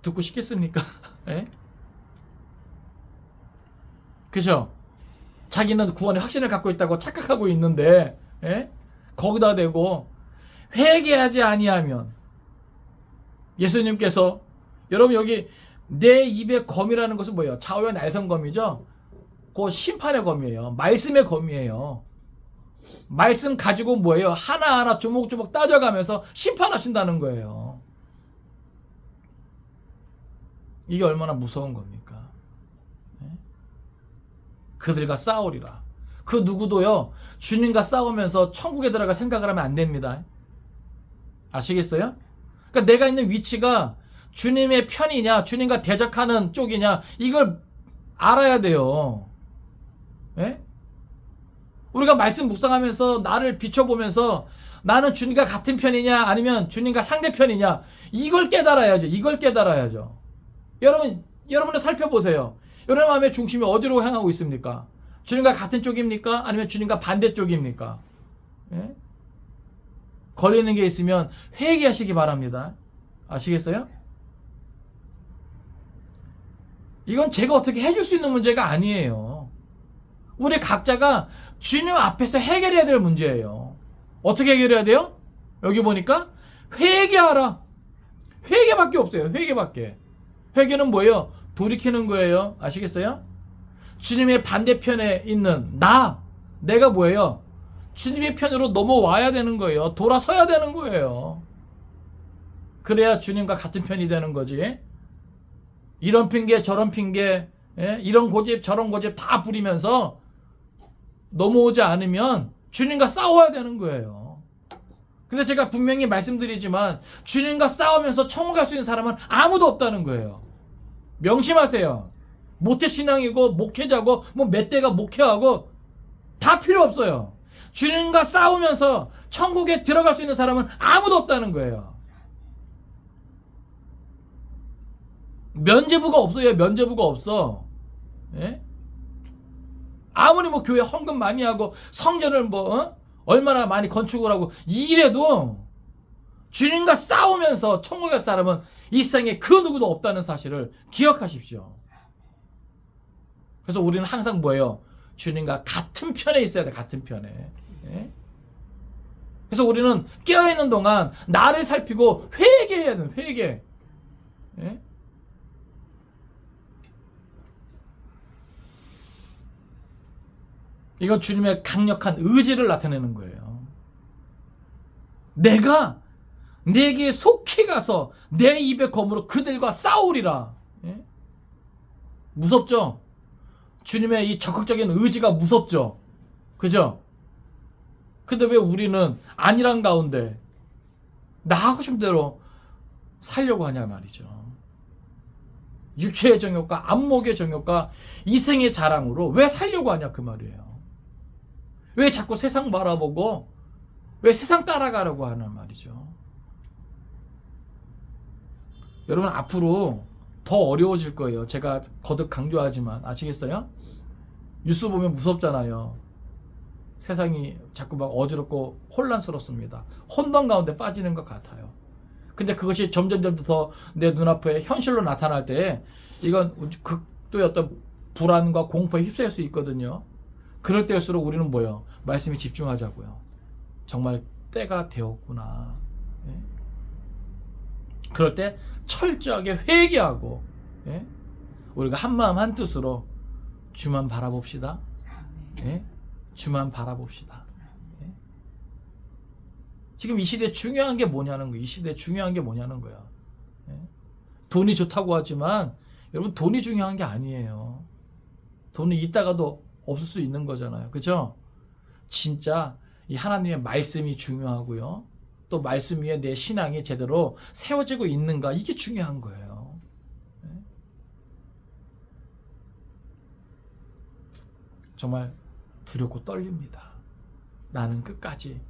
[SPEAKER 1] 듣고 싶겠습니까? 예? 그죠? 자기는 구원의 확신을 갖고 있다고 착각하고 있는데, 예? 거기다 대고 회개하지 아니하면, 예수님께서, 여러분 여기 내 입의 검이라는 것은 뭐예요? 좌우의 날성검이죠? 그 심판의 검이에요. 말씀의 검이에요. 말씀 가지고 뭐예요? 하나하나 조목조목 따져가면서 심판하신다는 거예요. 이게 얼마나 무서운 겁니까? 그들과 싸우리라. 그 누구도요, 주님과 싸우면서 천국에 들어갈 생각을 하면 안 됩니다. 아시겠어요? 그러니까 내가 있는 위치가 주님의 편이냐, 주님과 대적하는 쪽이냐, 이걸 알아야 돼요. 예? 우리가 말씀 묵상하면서 나를 비춰보면서 나는 주님과 같은 편이냐, 아니면 주님과 상대편이냐, 이걸 깨달아야죠. 이걸 깨달아야죠. 여러분을 살펴보세요. 여러분 마음의 중심이 어디로 향하고 있습니까? 주님과 같은 쪽입니까? 아니면 주님과 반대 쪽입니까? 예? 걸리는 게 있으면 회개하시기 바랍니다. 아시겠어요? 이건 제가 어떻게 해줄 수 있는 문제가 아니에요. 우리 각자가 주님 앞에서 해결해야 될 문제예요. 어떻게 해결해야 돼요? 여기 보니까 회개하라. 회개밖에 없어요. 회개밖에. 회개는 뭐예요? 돌이키는 거예요. 아시겠어요? 주님의 반대편에 있는 내가 뭐예요? 주님의 편으로 넘어와야 되는 거예요. 돌아서야 되는 거예요. 그래야 주님과 같은 편이 되는 거지. 이런 핑계 저런 핑계, 이런 고집 저런 고집 다 부리면서 넘어오지 않으면 주님과 싸워야 되는 거예요. 근데 제가 분명히 말씀드리지만 주님과 싸우면서 천국 갈 수 있는 사람은 아무도 없다는 거예요. 명심하세요. 모태신앙이고 목회자고 뭐 몇 대가 목회하고 다 필요 없어요. 주님과 싸우면서 천국에 들어갈 수 있는 사람은 아무도 없다는 거예요. 면죄부가 없어요. 면죄부가 없어. 예? 아무리 뭐 교회 헌금 많이 하고 성전을 얼마나 많이 건축을 하고 이래도 주님과 싸우면서 천국에 갈 사람은 이 세상에 그 누구도 없다는 사실을 기억하십시오. 그래서 우리는 항상 뭐예요? 주님과 같은 편에 있어야 돼. 같은 편에. 예? 그래서 우리는 깨어있는 동안 나를 살피고 회개해야 돼. 회개. 예? 이건 주님의 강력한 의지를 나타내는 거예요. 내가 내게 속히 가서 내 입의 검으로 그들과 싸우리라. 예? 무섭죠? 주님의 이 적극적인 의지가 무섭죠? 그죠? 근데 왜 우리는 아니란 가운데 나 하고 싶은 대로 살려고 하냐 말이죠. 육체의 정욕과 안목의 정욕과 이생의 자랑으로 왜 살려고 하냐 그 말이에요. 왜 자꾸 세상 바라보고 왜 세상 따라가려고 하는 말이죠. 여러분 앞으로 더 어려워질 거예요. 제가 거듭 강조하지만 아시겠어요? 뉴스 보면 무섭잖아요. 세상이 자꾸 막 어지럽고 혼란스럽습니다. 혼돈 가운데 빠지는 것 같아요. 근데 그것이 점점 더 내 눈앞에 현실로 나타날 때 이건 극도의 어떤 불안과 공포에 휩싸일 수 있거든요. 그럴 때일수록 우리는 뭐예요? 말씀에 집중하자고요. 정말 때가 되었구나. 예? 그럴 때 철저하게 회개하고 예? 우리가 한마음 한뜻으로 주만 바라봅시다. 예? 주만 바라봅시다. 예? 지금 이 시대에 중요한 게 뭐냐는 거예요. 이 시대에 중요한 게 뭐냐는 거야. 예? 돈이 좋다고 하지만 여러분 돈이 중요한 게 아니에요. 돈이 있다가도 없을 수 있는 거잖아요. 그죠? 진짜 이 하나님의 말씀이 중요하고요. 또 말씀 위에 내 신앙이 제대로 세워지고 있는가 이게 중요한 거예요. 네? 정말 두렵고 떨립니다. 나는 끝까지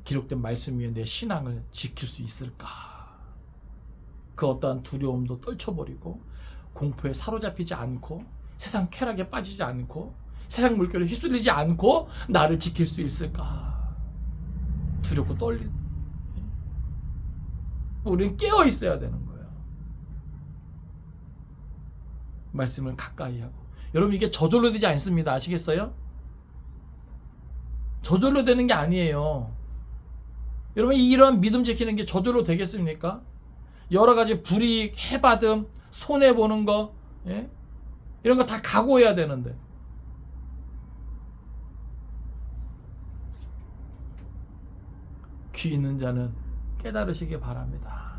[SPEAKER 1] 기록된 말씀 위에 내 신앙을 지킬 수 있을까? 그 어떠한 두려움도 떨쳐버리고 공포에 사로잡히지 않고 세상 쾌락에 빠지지 않고 세상 물결에 휩쓸리지 않고 나를 지킬 수 있을까? 두렵고 떨린. 우리는 깨어 있어야 되는 거예요. 말씀을 가까이 하고. 여러분 이게 저절로 되지 않습니다. 아시겠어요? 저절로 되는 게 아니에요. 여러분 이런 믿음 지키는 게 저절로 되겠습니까? 여러 가지 불이익, 해받음, 손해보는 거, 예? 이런 거 다 각오해야 되는데. 귀 있는 자는 깨달으시기 바랍니다.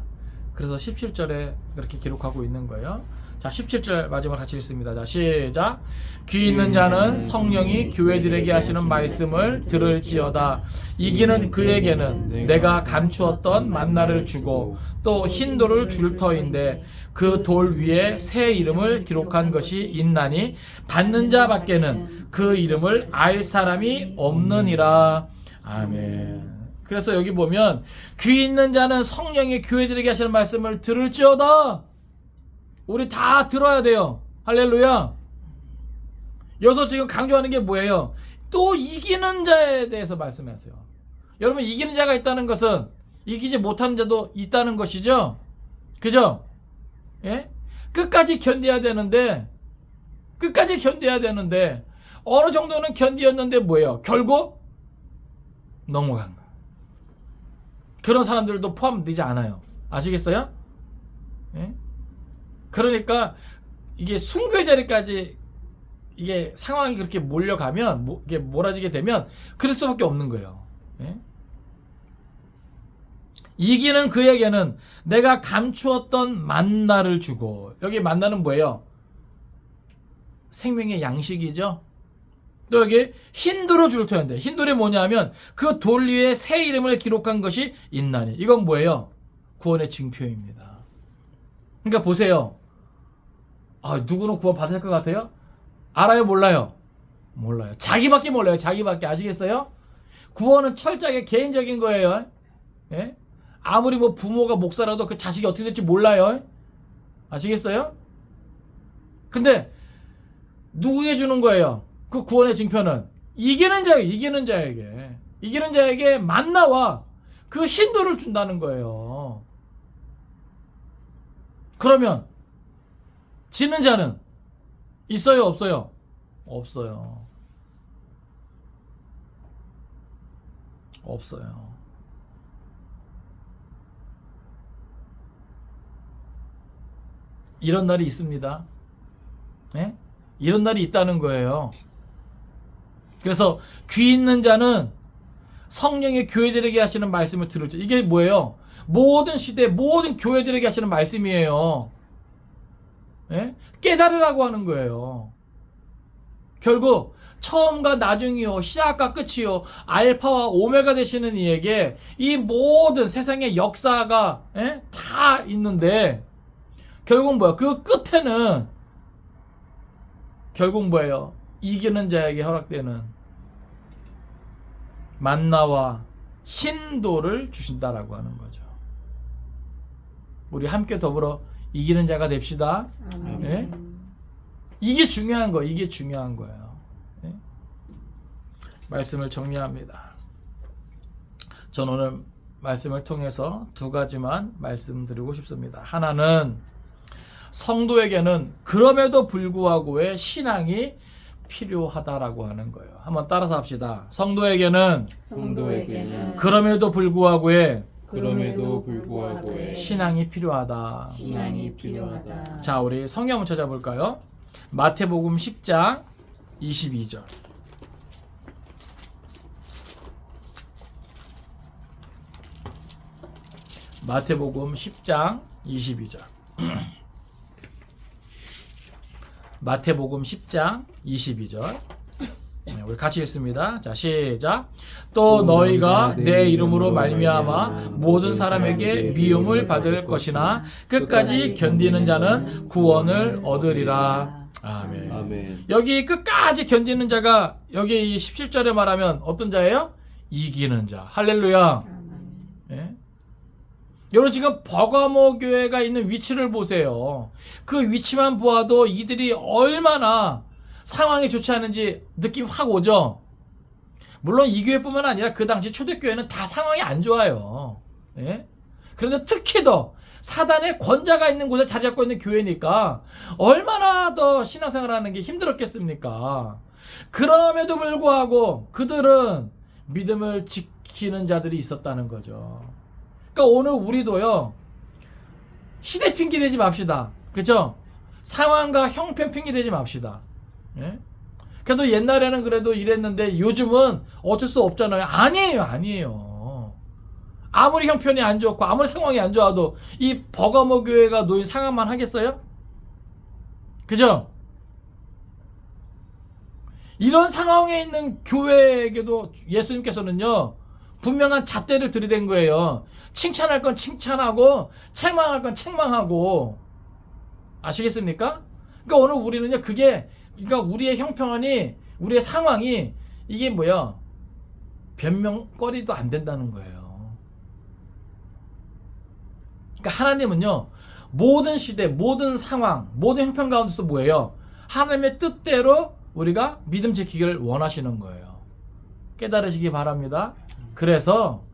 [SPEAKER 1] 그래서 17절에 그렇게 기록하고 있는 거예요. 자, 17절 마지막 같이 읽습니다. 자, 시작. 귀 있는 자는 성령이 교회들에게 하시는 말씀을 들을지어다. 이기는 그에게는 내가 감추었던 만나를 주고 또 흰 돌을 줄 터인데 그 돌 위에 새 이름을 기록한 것이 있나니 받는 자밖에는 그 이름을 알 사람이 없느니라. 아멘. 그래서 여기 보면 귀 있는 자는 성령이 교회들에게 하시는 말씀을 들을지어다. 우리 다 들어야 돼요. 할렐루야. 여기서 지금 강조하는 게 뭐예요? 또 이기는 자에 대해서 말씀하세요. 여러분 이기는 자가 있다는 것은 이기지 못하는 자도 있다는 것이죠. 그죠? 예? 끝까지 견뎌야 되는데 어느 정도는 견디었는데 뭐예요? 결국 넘어간 거예요. 그런 사람들도 포함되지 않아요. 아시겠어요? 예? 그러니까 이게 순교의 자리까지 이게 상황이 그렇게 몰려가면 이게 몰아지게 되면 그럴 수밖에 없는 거예요. 예? 이기는 그에게는 내가 감추었던 만나를 주고. 여기 만나는 뭐예요? 생명의 양식이죠. 또 여기 흰돌을 줄 터인데 흰돌이 뭐냐면 그 돌 위에 새 이름을 기록한 것이 있나니. 이건 뭐예요? 구원의 징표입니다. 그러니까 보세요. 누구는 구원 받을 것 같아요? 알아요? 몰라요? 몰라요. 자기밖에 몰라요. 자기밖에. 아시겠어요? 구원은 철저하게 개인적인 거예요. 예? 아무리 뭐 부모가 목사라도 그 자식이 어떻게 될지 몰라요. 아시겠어요? 근데 누구에게 주는 거예요? 그 구원의 징표는 이기는 자에게 만나와 그 흰돌을 준다는 거예요. 그러면 지는 자는 있어요, 없어요? 없어요. 없어요. 이런 날이 있습니다. 예? 이런 날이 있다는 거예요. 그래서 귀 있는 자는 성령의 교회들에게 하시는 말씀을 들을지. 이게 뭐예요? 모든 시대, 모든 교회들에게 하시는 말씀이에요. 예? 깨달으라고 하는 거예요. 결국 처음과 나중이요, 시작과 끝이요, 알파와 오메가 되시는 이에게 이 모든 세상의 역사가 다 있는데 결국 뭐야? 그 끝에는 결국 뭐예요? 이기는 자에게 허락되는 만나와 흰돌을 주신다라고 하는 거죠. 우리 함께 더불어 이기는 자가 됩시다. 예? 이게 중요한 거예요. 이게 중요한 거예요. 예? 말씀을 정리합니다. 전 오늘 말씀을 통해서 두 가지만 말씀드리고 싶습니다. 하나는 성도에게는 그럼에도 불구하고의 신앙이 필요하다라고 하는 거예요. 한번 따라서 합시다. 성도에게는 그럼에도 불구하고의 신앙이 필요하다. 자, 우리 성경 한번 찾아볼까요? 마태복음 10장 22절. 마태복음 10장 22절. 마태복음 10장 22절. 우리 같이 읽습니다. 자, 시작. 또 너희가 내 이름으로 말미암아 모든 사람에게 미움을 받을 것이나 끝까지 견디는 자는 구원을 얻으리라. 아멘.
[SPEAKER 2] 아멘.
[SPEAKER 1] 여기 끝까지 견디는 자가 여기 이 17절에 말하면 어떤 자예요? 이기는 자. 할렐루야. 예? 여러분 지금 버가모 교회가 있는 위치를 보세요. 그 위치만 보아도 이들이 얼마나 상황이 좋지 않은지 느낌 확 오죠. 물론 이 교회뿐만 아니라 그 당시 초대교회는 다 상황이 안 좋아요. 예? 그런데 특히 더 사단의 권자가 있는 곳에 자리 잡고 있는 교회니까 얼마나 더 신앙생활하는 게 힘들었겠습니까? 그럼에도 불구하고 그들은 믿음을 지키는 자들이 있었다는 거죠. 그러니까 오늘 우리도요, 시대 핑계 대지 맙시다. 그죠? 상황과 형편 핑계 대지 맙시다. 예? 그래도 옛날에는 그래도 이랬는데 요즘은 어쩔 수 없잖아요. 아니에요. 아무리 형편이 안 좋고 아무리 상황이 안 좋아도 이 버가모 교회가 놓인 상황만 하겠어요? 그죠? 이런 상황에 있는 교회에게도 예수님께서는요, 분명한 잣대를 들이댄 거예요. 칭찬할 건 칭찬하고 책망할 건 책망하고. 아시겠습니까? 그러니까 오늘 우리는요, 그러니까 우리의 형편이, 우리의 상황이 이게 뭐야, 변명거리도 안 된다는 거예요. 그러니까 하나님은요, 모든 시대, 모든 상황, 모든 형편 가운데서 뭐예요? 하나님의 뜻대로 우리가 믿음 지키기를 원하시는 거예요. 깨달으시기 바랍니다. 그래서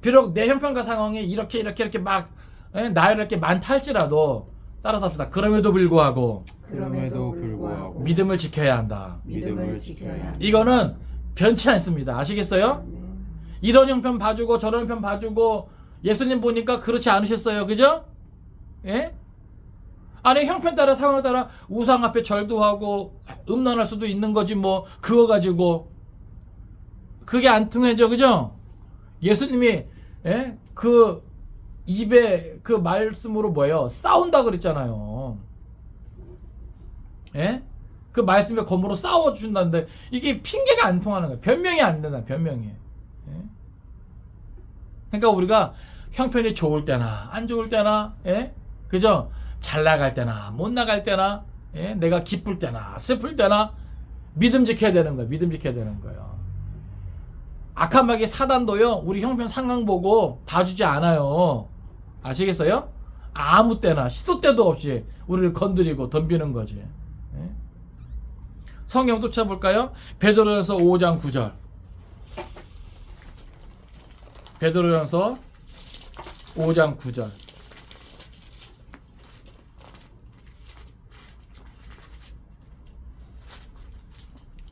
[SPEAKER 1] 비록 내 형편과 상황이 이렇게 막 나열할 게 많다 할지라도 따라서 합시다. 그럼에도 불구하고 믿음을 지켜야 한다. 이거는 변치 않습니다. 아시겠어요? 이런 형편 봐주고 저런 형편 봐주고 예수님 보니까 그렇지 않으셨어요. 그죠? 예? 아니 형편 따라 상황 따라 우상 앞에 절도하고 음란할 수도 있는 거지 뭐 그거 가지고 그게 안 통해져. 그죠? 예수님이 그 입에 그 말씀으로 뭐예요? 싸운다 그랬잖아요. 예? 그 말씀에 검으로 싸워준다는데 이게 핑계가 안 통하는 거예요. 변명이 안 된다. 변명이. 예? 그러니까 우리가 형편이 좋을 때나 안 좋을 때나, 예? 그죠? 잘 나갈 때나 못 나갈 때나, 예? 내가 기쁠 때나 슬플 때나 믿음 지켜야 되는 거예요. 믿음 지켜야 되는 거예요. 악한 마귀 사단도요, 우리 형편 상황 보고 봐주지 않아요. 아시겠어요? 아무 때나 시도 때도 없이 우리를 건드리고 덤비는 거지. 예? 성경 또 찾아볼까요? 베드로전서 5장 9절. 베드로전서 5장 9절.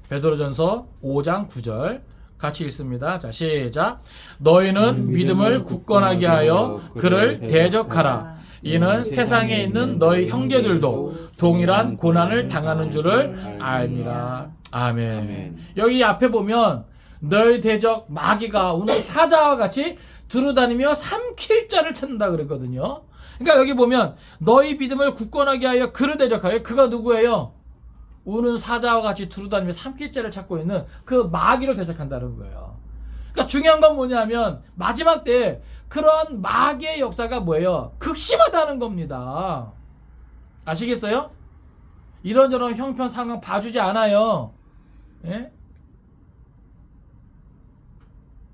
[SPEAKER 1] 베드로전서 5장 9절 같이 읽습니다. 자, 시작. 너희는 믿음을 굳건하게 하여 그를 대적하라. 이는 세상에 있는 너희 형제들도 동일한 고난을 당하는 줄을 알미라. 아멘. 여기 앞에 보면 너희 대적 마귀가 오늘 사자와 같이 두루다니며 삼킬 자를 찾는다 그랬거든요. 그러니까 여기 보면 너희 믿음을 굳건하게 하여 그를 대적하여, 그가 누구예요? 우는 사자와 같이 두루다니며 삼킬 자를 찾고 있는 그 마귀를 대적한다는 거예요. 그러니까 중요한 건 뭐냐면 마지막 때 그런 마귀의 역사가 뭐예요? 극심하다는 겁니다. 아시겠어요? 이런저런 형편 상황 봐주지 않아요. 예?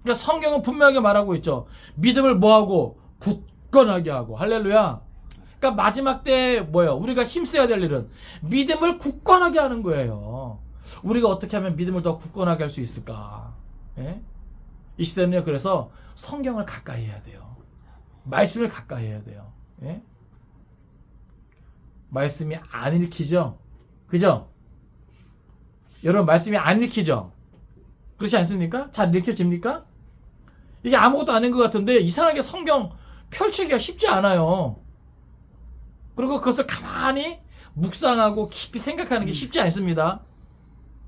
[SPEAKER 1] 그러니까 성경은 분명하게 말하고 있죠. 믿음을 뭐하고? 굳건하게 하고. 할렐루야. 그러니까 마지막 때 뭐예요? 우리가 힘써야 될 일은 믿음을 굳건하게 하는 거예요. 우리가 어떻게 하면 믿음을 더 굳건하게 할 수 있을까? 예? 이 시대는요, 그래서 성경을 가까이 해야 돼요. 말씀을 가까이 해야 돼요. 예? 말씀이 안 읽히죠? 그죠? 여러분, 말씀이 안 읽히죠? 그렇지 않습니까? 잘 읽혀집니까? 이게 아무것도 아닌 것 같은데 이상하게 성경 펼치기가 쉽지 않아요. 그리고 그것을 가만히 묵상하고 깊이 생각하는 게 쉽지 않습니다.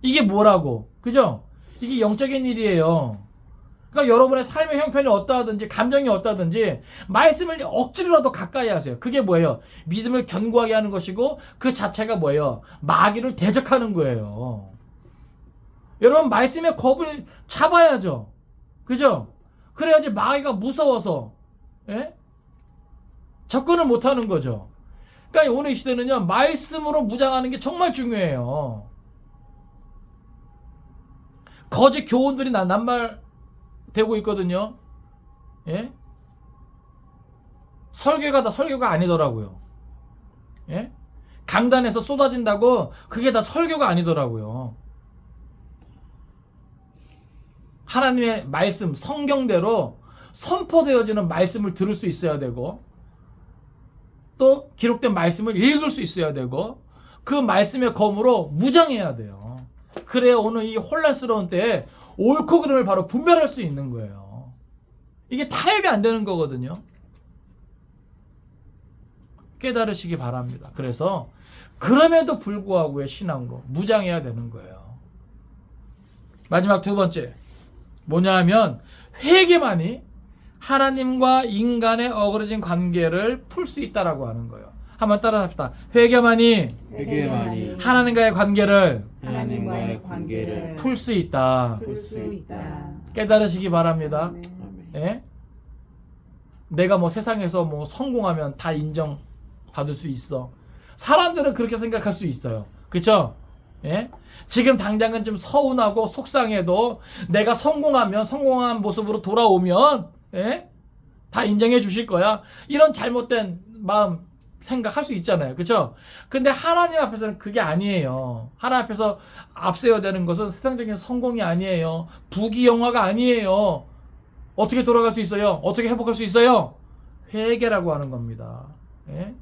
[SPEAKER 1] 이게 뭐라고? 그죠? 이게 영적인 일이에요. 그러니까 여러분의 삶의 형편이 어떠하든지 감정이 어떠하든지 말씀을 억지로라도 가까이 하세요. 그게 뭐예요? 믿음을 견고하게 하는 것이고 그 자체가 뭐예요? 마귀를 대적하는 거예요. 여러분, 말씀의 겁을 잡아야죠. 그죠? 그래야지 마귀가 무서워서, 예? 접근을 못하는 거죠. 그러니까 오늘 이 시대는요, 말씀으로 무장하는 게 정말 중요해요. 거짓 교훈들이 남발되고 있거든요. 예? 설교가 다 설교가 아니더라고요. 예? 강단에서 쏟아진다고 그게 다 설교가 아니더라고요. 하나님의 말씀, 성경대로 선포되어지는 말씀을 들을 수 있어야 되고, 또 기록된 말씀을 읽을 수 있어야 되고, 그 말씀의 검으로 무장해야 돼요. 그래야 오늘 이 혼란스러운 때에 옳고 그름을 바로 분별할 수 있는 거예요. 이게 타협이 안 되는 거거든요. 깨달으시기 바랍니다. 그래서 그럼에도 불구하고의 신앙으로 무장해야 되는 거예요. 마지막 두 번째 뭐냐 하면, 회개만이 하나님과 인간의 어그러진 관계를 풀 수 있다라고 하는 거예요. 한번 따라 합시다. 회개만이 하나님과의 관계를 풀 수 있다. 깨달으시기 바랍니다. 예? 내가 뭐 세상에서 뭐 성공하면 다 인정받을 수 있어. 사람들은 그렇게 생각할 수 있어요. 그쵸? 예? 지금 당장은 좀 서운하고 속상해도 내가 성공하면, 성공한 모습으로 돌아오면, 예? 다 인정해 주실 거야. 이런 잘못된 마음 생각할 수 있잖아요. 그쵸? 근데 하나님 앞에서는 그게 아니에요. 하나님 앞에서 앞세워야 되는 것은 세상적인 성공이 아니에요. 부귀영화가 아니에요. 어떻게 돌아갈 수 있어요? 어떻게 회복할 수 있어요? 회개라고 하는 겁니다. 예?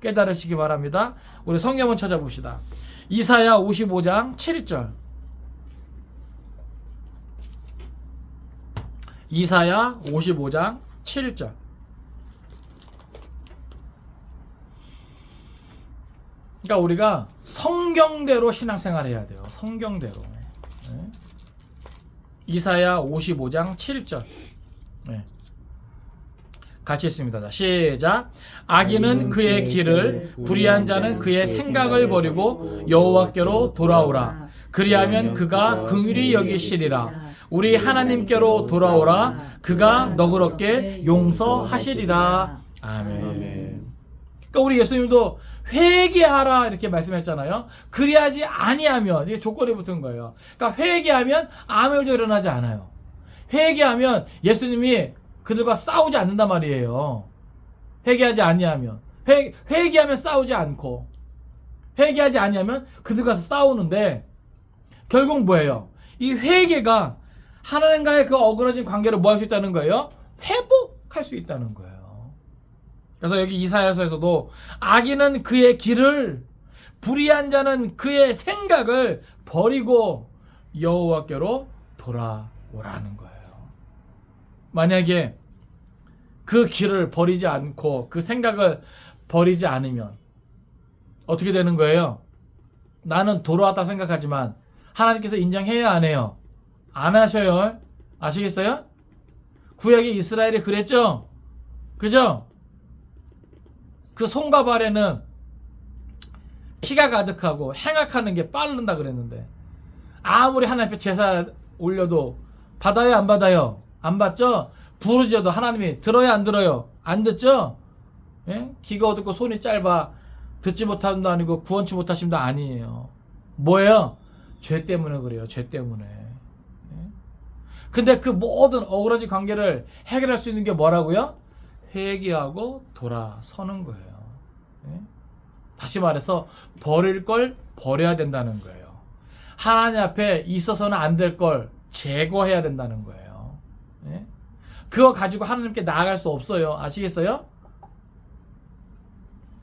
[SPEAKER 1] 깨달으시기 바랍니다. 우리 성경 한번 찾아봅시다. 이사야 55장 7절. 이사야 55장 7절. 그러니까 우리가 성경대로 신앙생활 해야 돼요. 성경대로. 네. 이사야 55장 7절. 네. 같이 읽습니다. 자, 시작. 악인은 그의 길을, 불의한 자는 그의 생각을 버리고 여호와께로 돌아오라. 그리하면 그가 긍휼히 여기시리라. 우리 하나님께로 돌아오라. 그가 너그럽게 용서하시리라. 아멘. 그러니까 우리 예수님도 회개하라 이렇게 말씀했잖아요. 그리하지 아니하면, 이게 조건이 붙은 거예요. 그러니까 회개하면 아무 일도 일어나지 않아요. 회개하면 예수님이 그들과 싸우지 않는단 말이에요. 회개하지 아니하면, 회개하면 싸우지 않고, 회개하지 아니하면 그들과서 싸우는데, 결국 뭐예요? 이 회개가 하나님과의 그 어그러진 관계를 뭐 할 수 있다는 거예요? 회복할 수 있다는 거예요. 그래서 여기 이사야서에서도 악인은 그의 길을, 불의한 자는 그의 생각을 버리고 여호와께로 돌아오라는 거예요. 만약에 그 길을 버리지 않고 그 생각을 버리지 않으면 어떻게 되는 거예요? 나는 돌아왔다 생각하지만 하나님께서 인정해야 안 해요? 안 하셔요. 아시겠어요? 구약의 이스라엘이 그랬죠? 그죠? 그 손과 발에는 피가 가득하고 행악하는 게 빠른다 그랬는데, 아무리 하나님 앞에 제사 올려도 받아요 안 받아요? 안 받죠? 부르짖어도 하나님이 들어요 안 들어요? 안 듣죠? 예? 귀가 어둡고 손이 짧아 듣지 못함도 아니고 구원치 못하심도 아니에요. 뭐예요? 죄 때문에 그래요. 죄 때문에. 예? 근데 그 모든 어그러진 관계를 해결할 수 있는 게 뭐라고요? 회개하고 돌아서는 거예요. 예? 다시 말해서 버릴 걸 버려야 된다는 거예요. 하나님 앞에 있어서는 안 될 걸 제거해야 된다는 거예요. 예? 그거 가지고 하나님께 나아갈 수 없어요. 아시겠어요?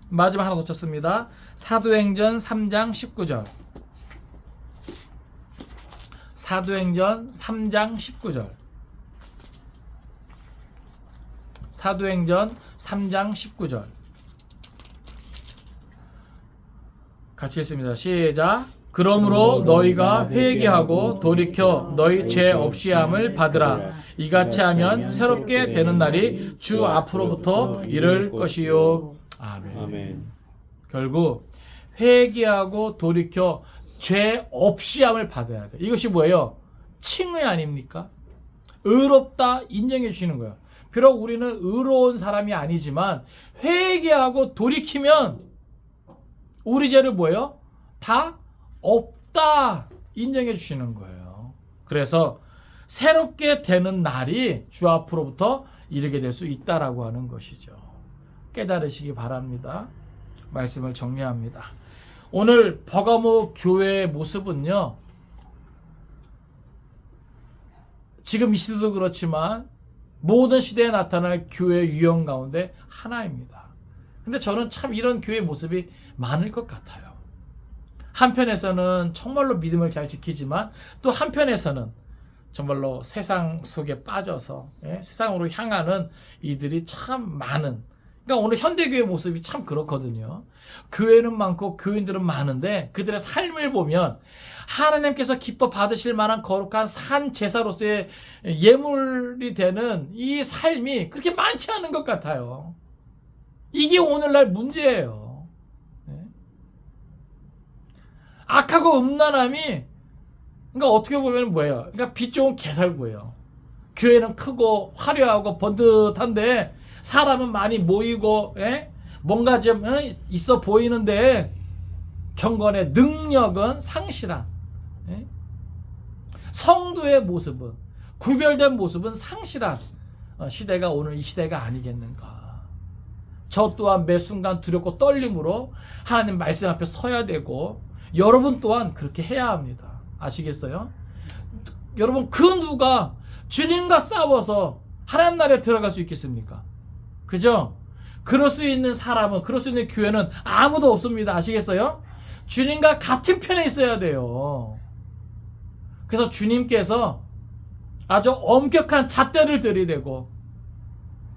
[SPEAKER 1] 마지막 하나 놓쳤습니다. 사도행전 3장 19절. 사도행전 3장 19절. 사도행전 3장 19절. 같이 읽습니다. 시작. 그러므로 너희가 회개하고 돌이켜 너희 죄 없이함을 받으라. 이같이 하면 새롭게 되는 날이 주 앞으로부터 이를 것이요. 아멘.
[SPEAKER 2] 아멘.
[SPEAKER 1] 결국 회개하고 돌이켜 죄 없이함을 받아야 돼. 이것이 뭐예요? 칭의 아닙니까? 의롭다 인정해 주시는 거예요. 비록 우리는 의로운 사람이 아니지만 회개하고 돌이키면 우리 죄를 뭐예요? 다 없다 인정해 주시는 거예요. 그래서 새롭게 되는 날이 주 앞으로부터 이르게 될 수 있다라고 하는 것이죠. 깨달으시기 바랍니다. 말씀을 정리합니다. 오늘 버가모 교회의 모습은요, 지금 이 시대도 그렇지만 모든 시대에 나타날 교회의 유형 가운데 하나입니다. 근데 저는 참 이런 교회 모습이 많을 것 같아요. 한편에서는 정말로 믿음을 잘 지키지만 또 한편에서는 정말로 세상 속에 빠져서 세상으로 향하는 이들이 참 많은, 그러니까 오늘 현대교회 모습이 참 그렇거든요. 교회는 많고 교인들은 많은데 그들의 삶을 보면 하나님께서 기뻐 받으실 만한 거룩한 산 제사로서의 예물이 되는 이 삶이 그렇게 많지 않은 것 같아요. 이게 오늘날 문제예요. 악하고 음란함이, 그러니까 어떻게 보면 뭐예요? 그러니까 빛 좋은 개살구예요. 교회는 크고 화려하고 번듯한데 사람은 많이 모이고 뭔가 좀 있어 보이는데 경건의 능력은 상실한, 성도의 모습은, 구별된 모습은 상실한 시대가 오늘 이 시대가 아니겠는가. 저 또한 매 순간 두렵고 떨림으로 하나님 말씀 앞에 서야 되고 여러분 또한 그렇게 해야 합니다. 아시겠어요? 여러분, 그 누가 주님과 싸워서 하나님 나라에 들어갈 수 있겠습니까? 그죠? 그럴 수 있는 사람은, 그럴 수 있는 교회는 아무도 없습니다. 아시겠어요? 주님과 같은 편에 있어야 돼요. 그래서 주님께서 아주 엄격한 잣대를 들이대고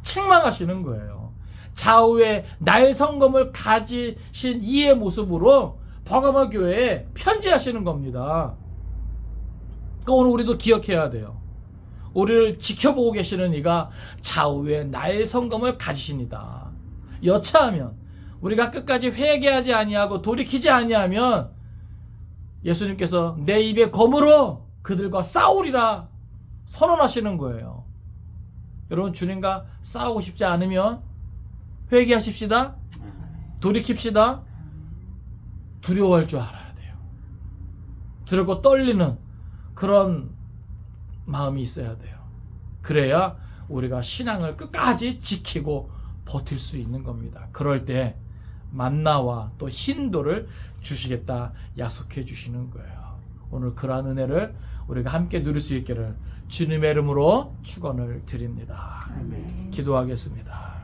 [SPEAKER 1] 책망하시는 거예요. 좌우에 날성검을 가지신 이의 모습으로 버가모 교회에 편지하시는 겁니다. 그러니까 오늘 우리도 기억해야 돼요. 우리를 지켜보고 계시는 이가 좌우에 날성검을 가지십니다. 여차하면, 우리가 끝까지 회개하지 아니하고 돌이키지 아니하면 예수님께서 내 입에 검으로 그들과 싸우리라 선언하시는 거예요. 여러분, 주님과 싸우고 싶지 않으면 회개하십시다. 돌이킵시다. 두려워할 줄 알아야 돼요. 두렵고 떨리는 그런 마음이 있어야 돼요. 그래야 우리가 신앙을 끝까지 지키고 버틸 수 있는 겁니다. 그럴 때 만나와 또 흰돌을 주시겠다 약속해 주시는 거예요. 오늘 그러한 은혜를 우리가 함께 누릴 수 있기를 주님의 이름으로 축원을 드립니다.
[SPEAKER 2] 아멘.
[SPEAKER 1] 기도하겠습니다.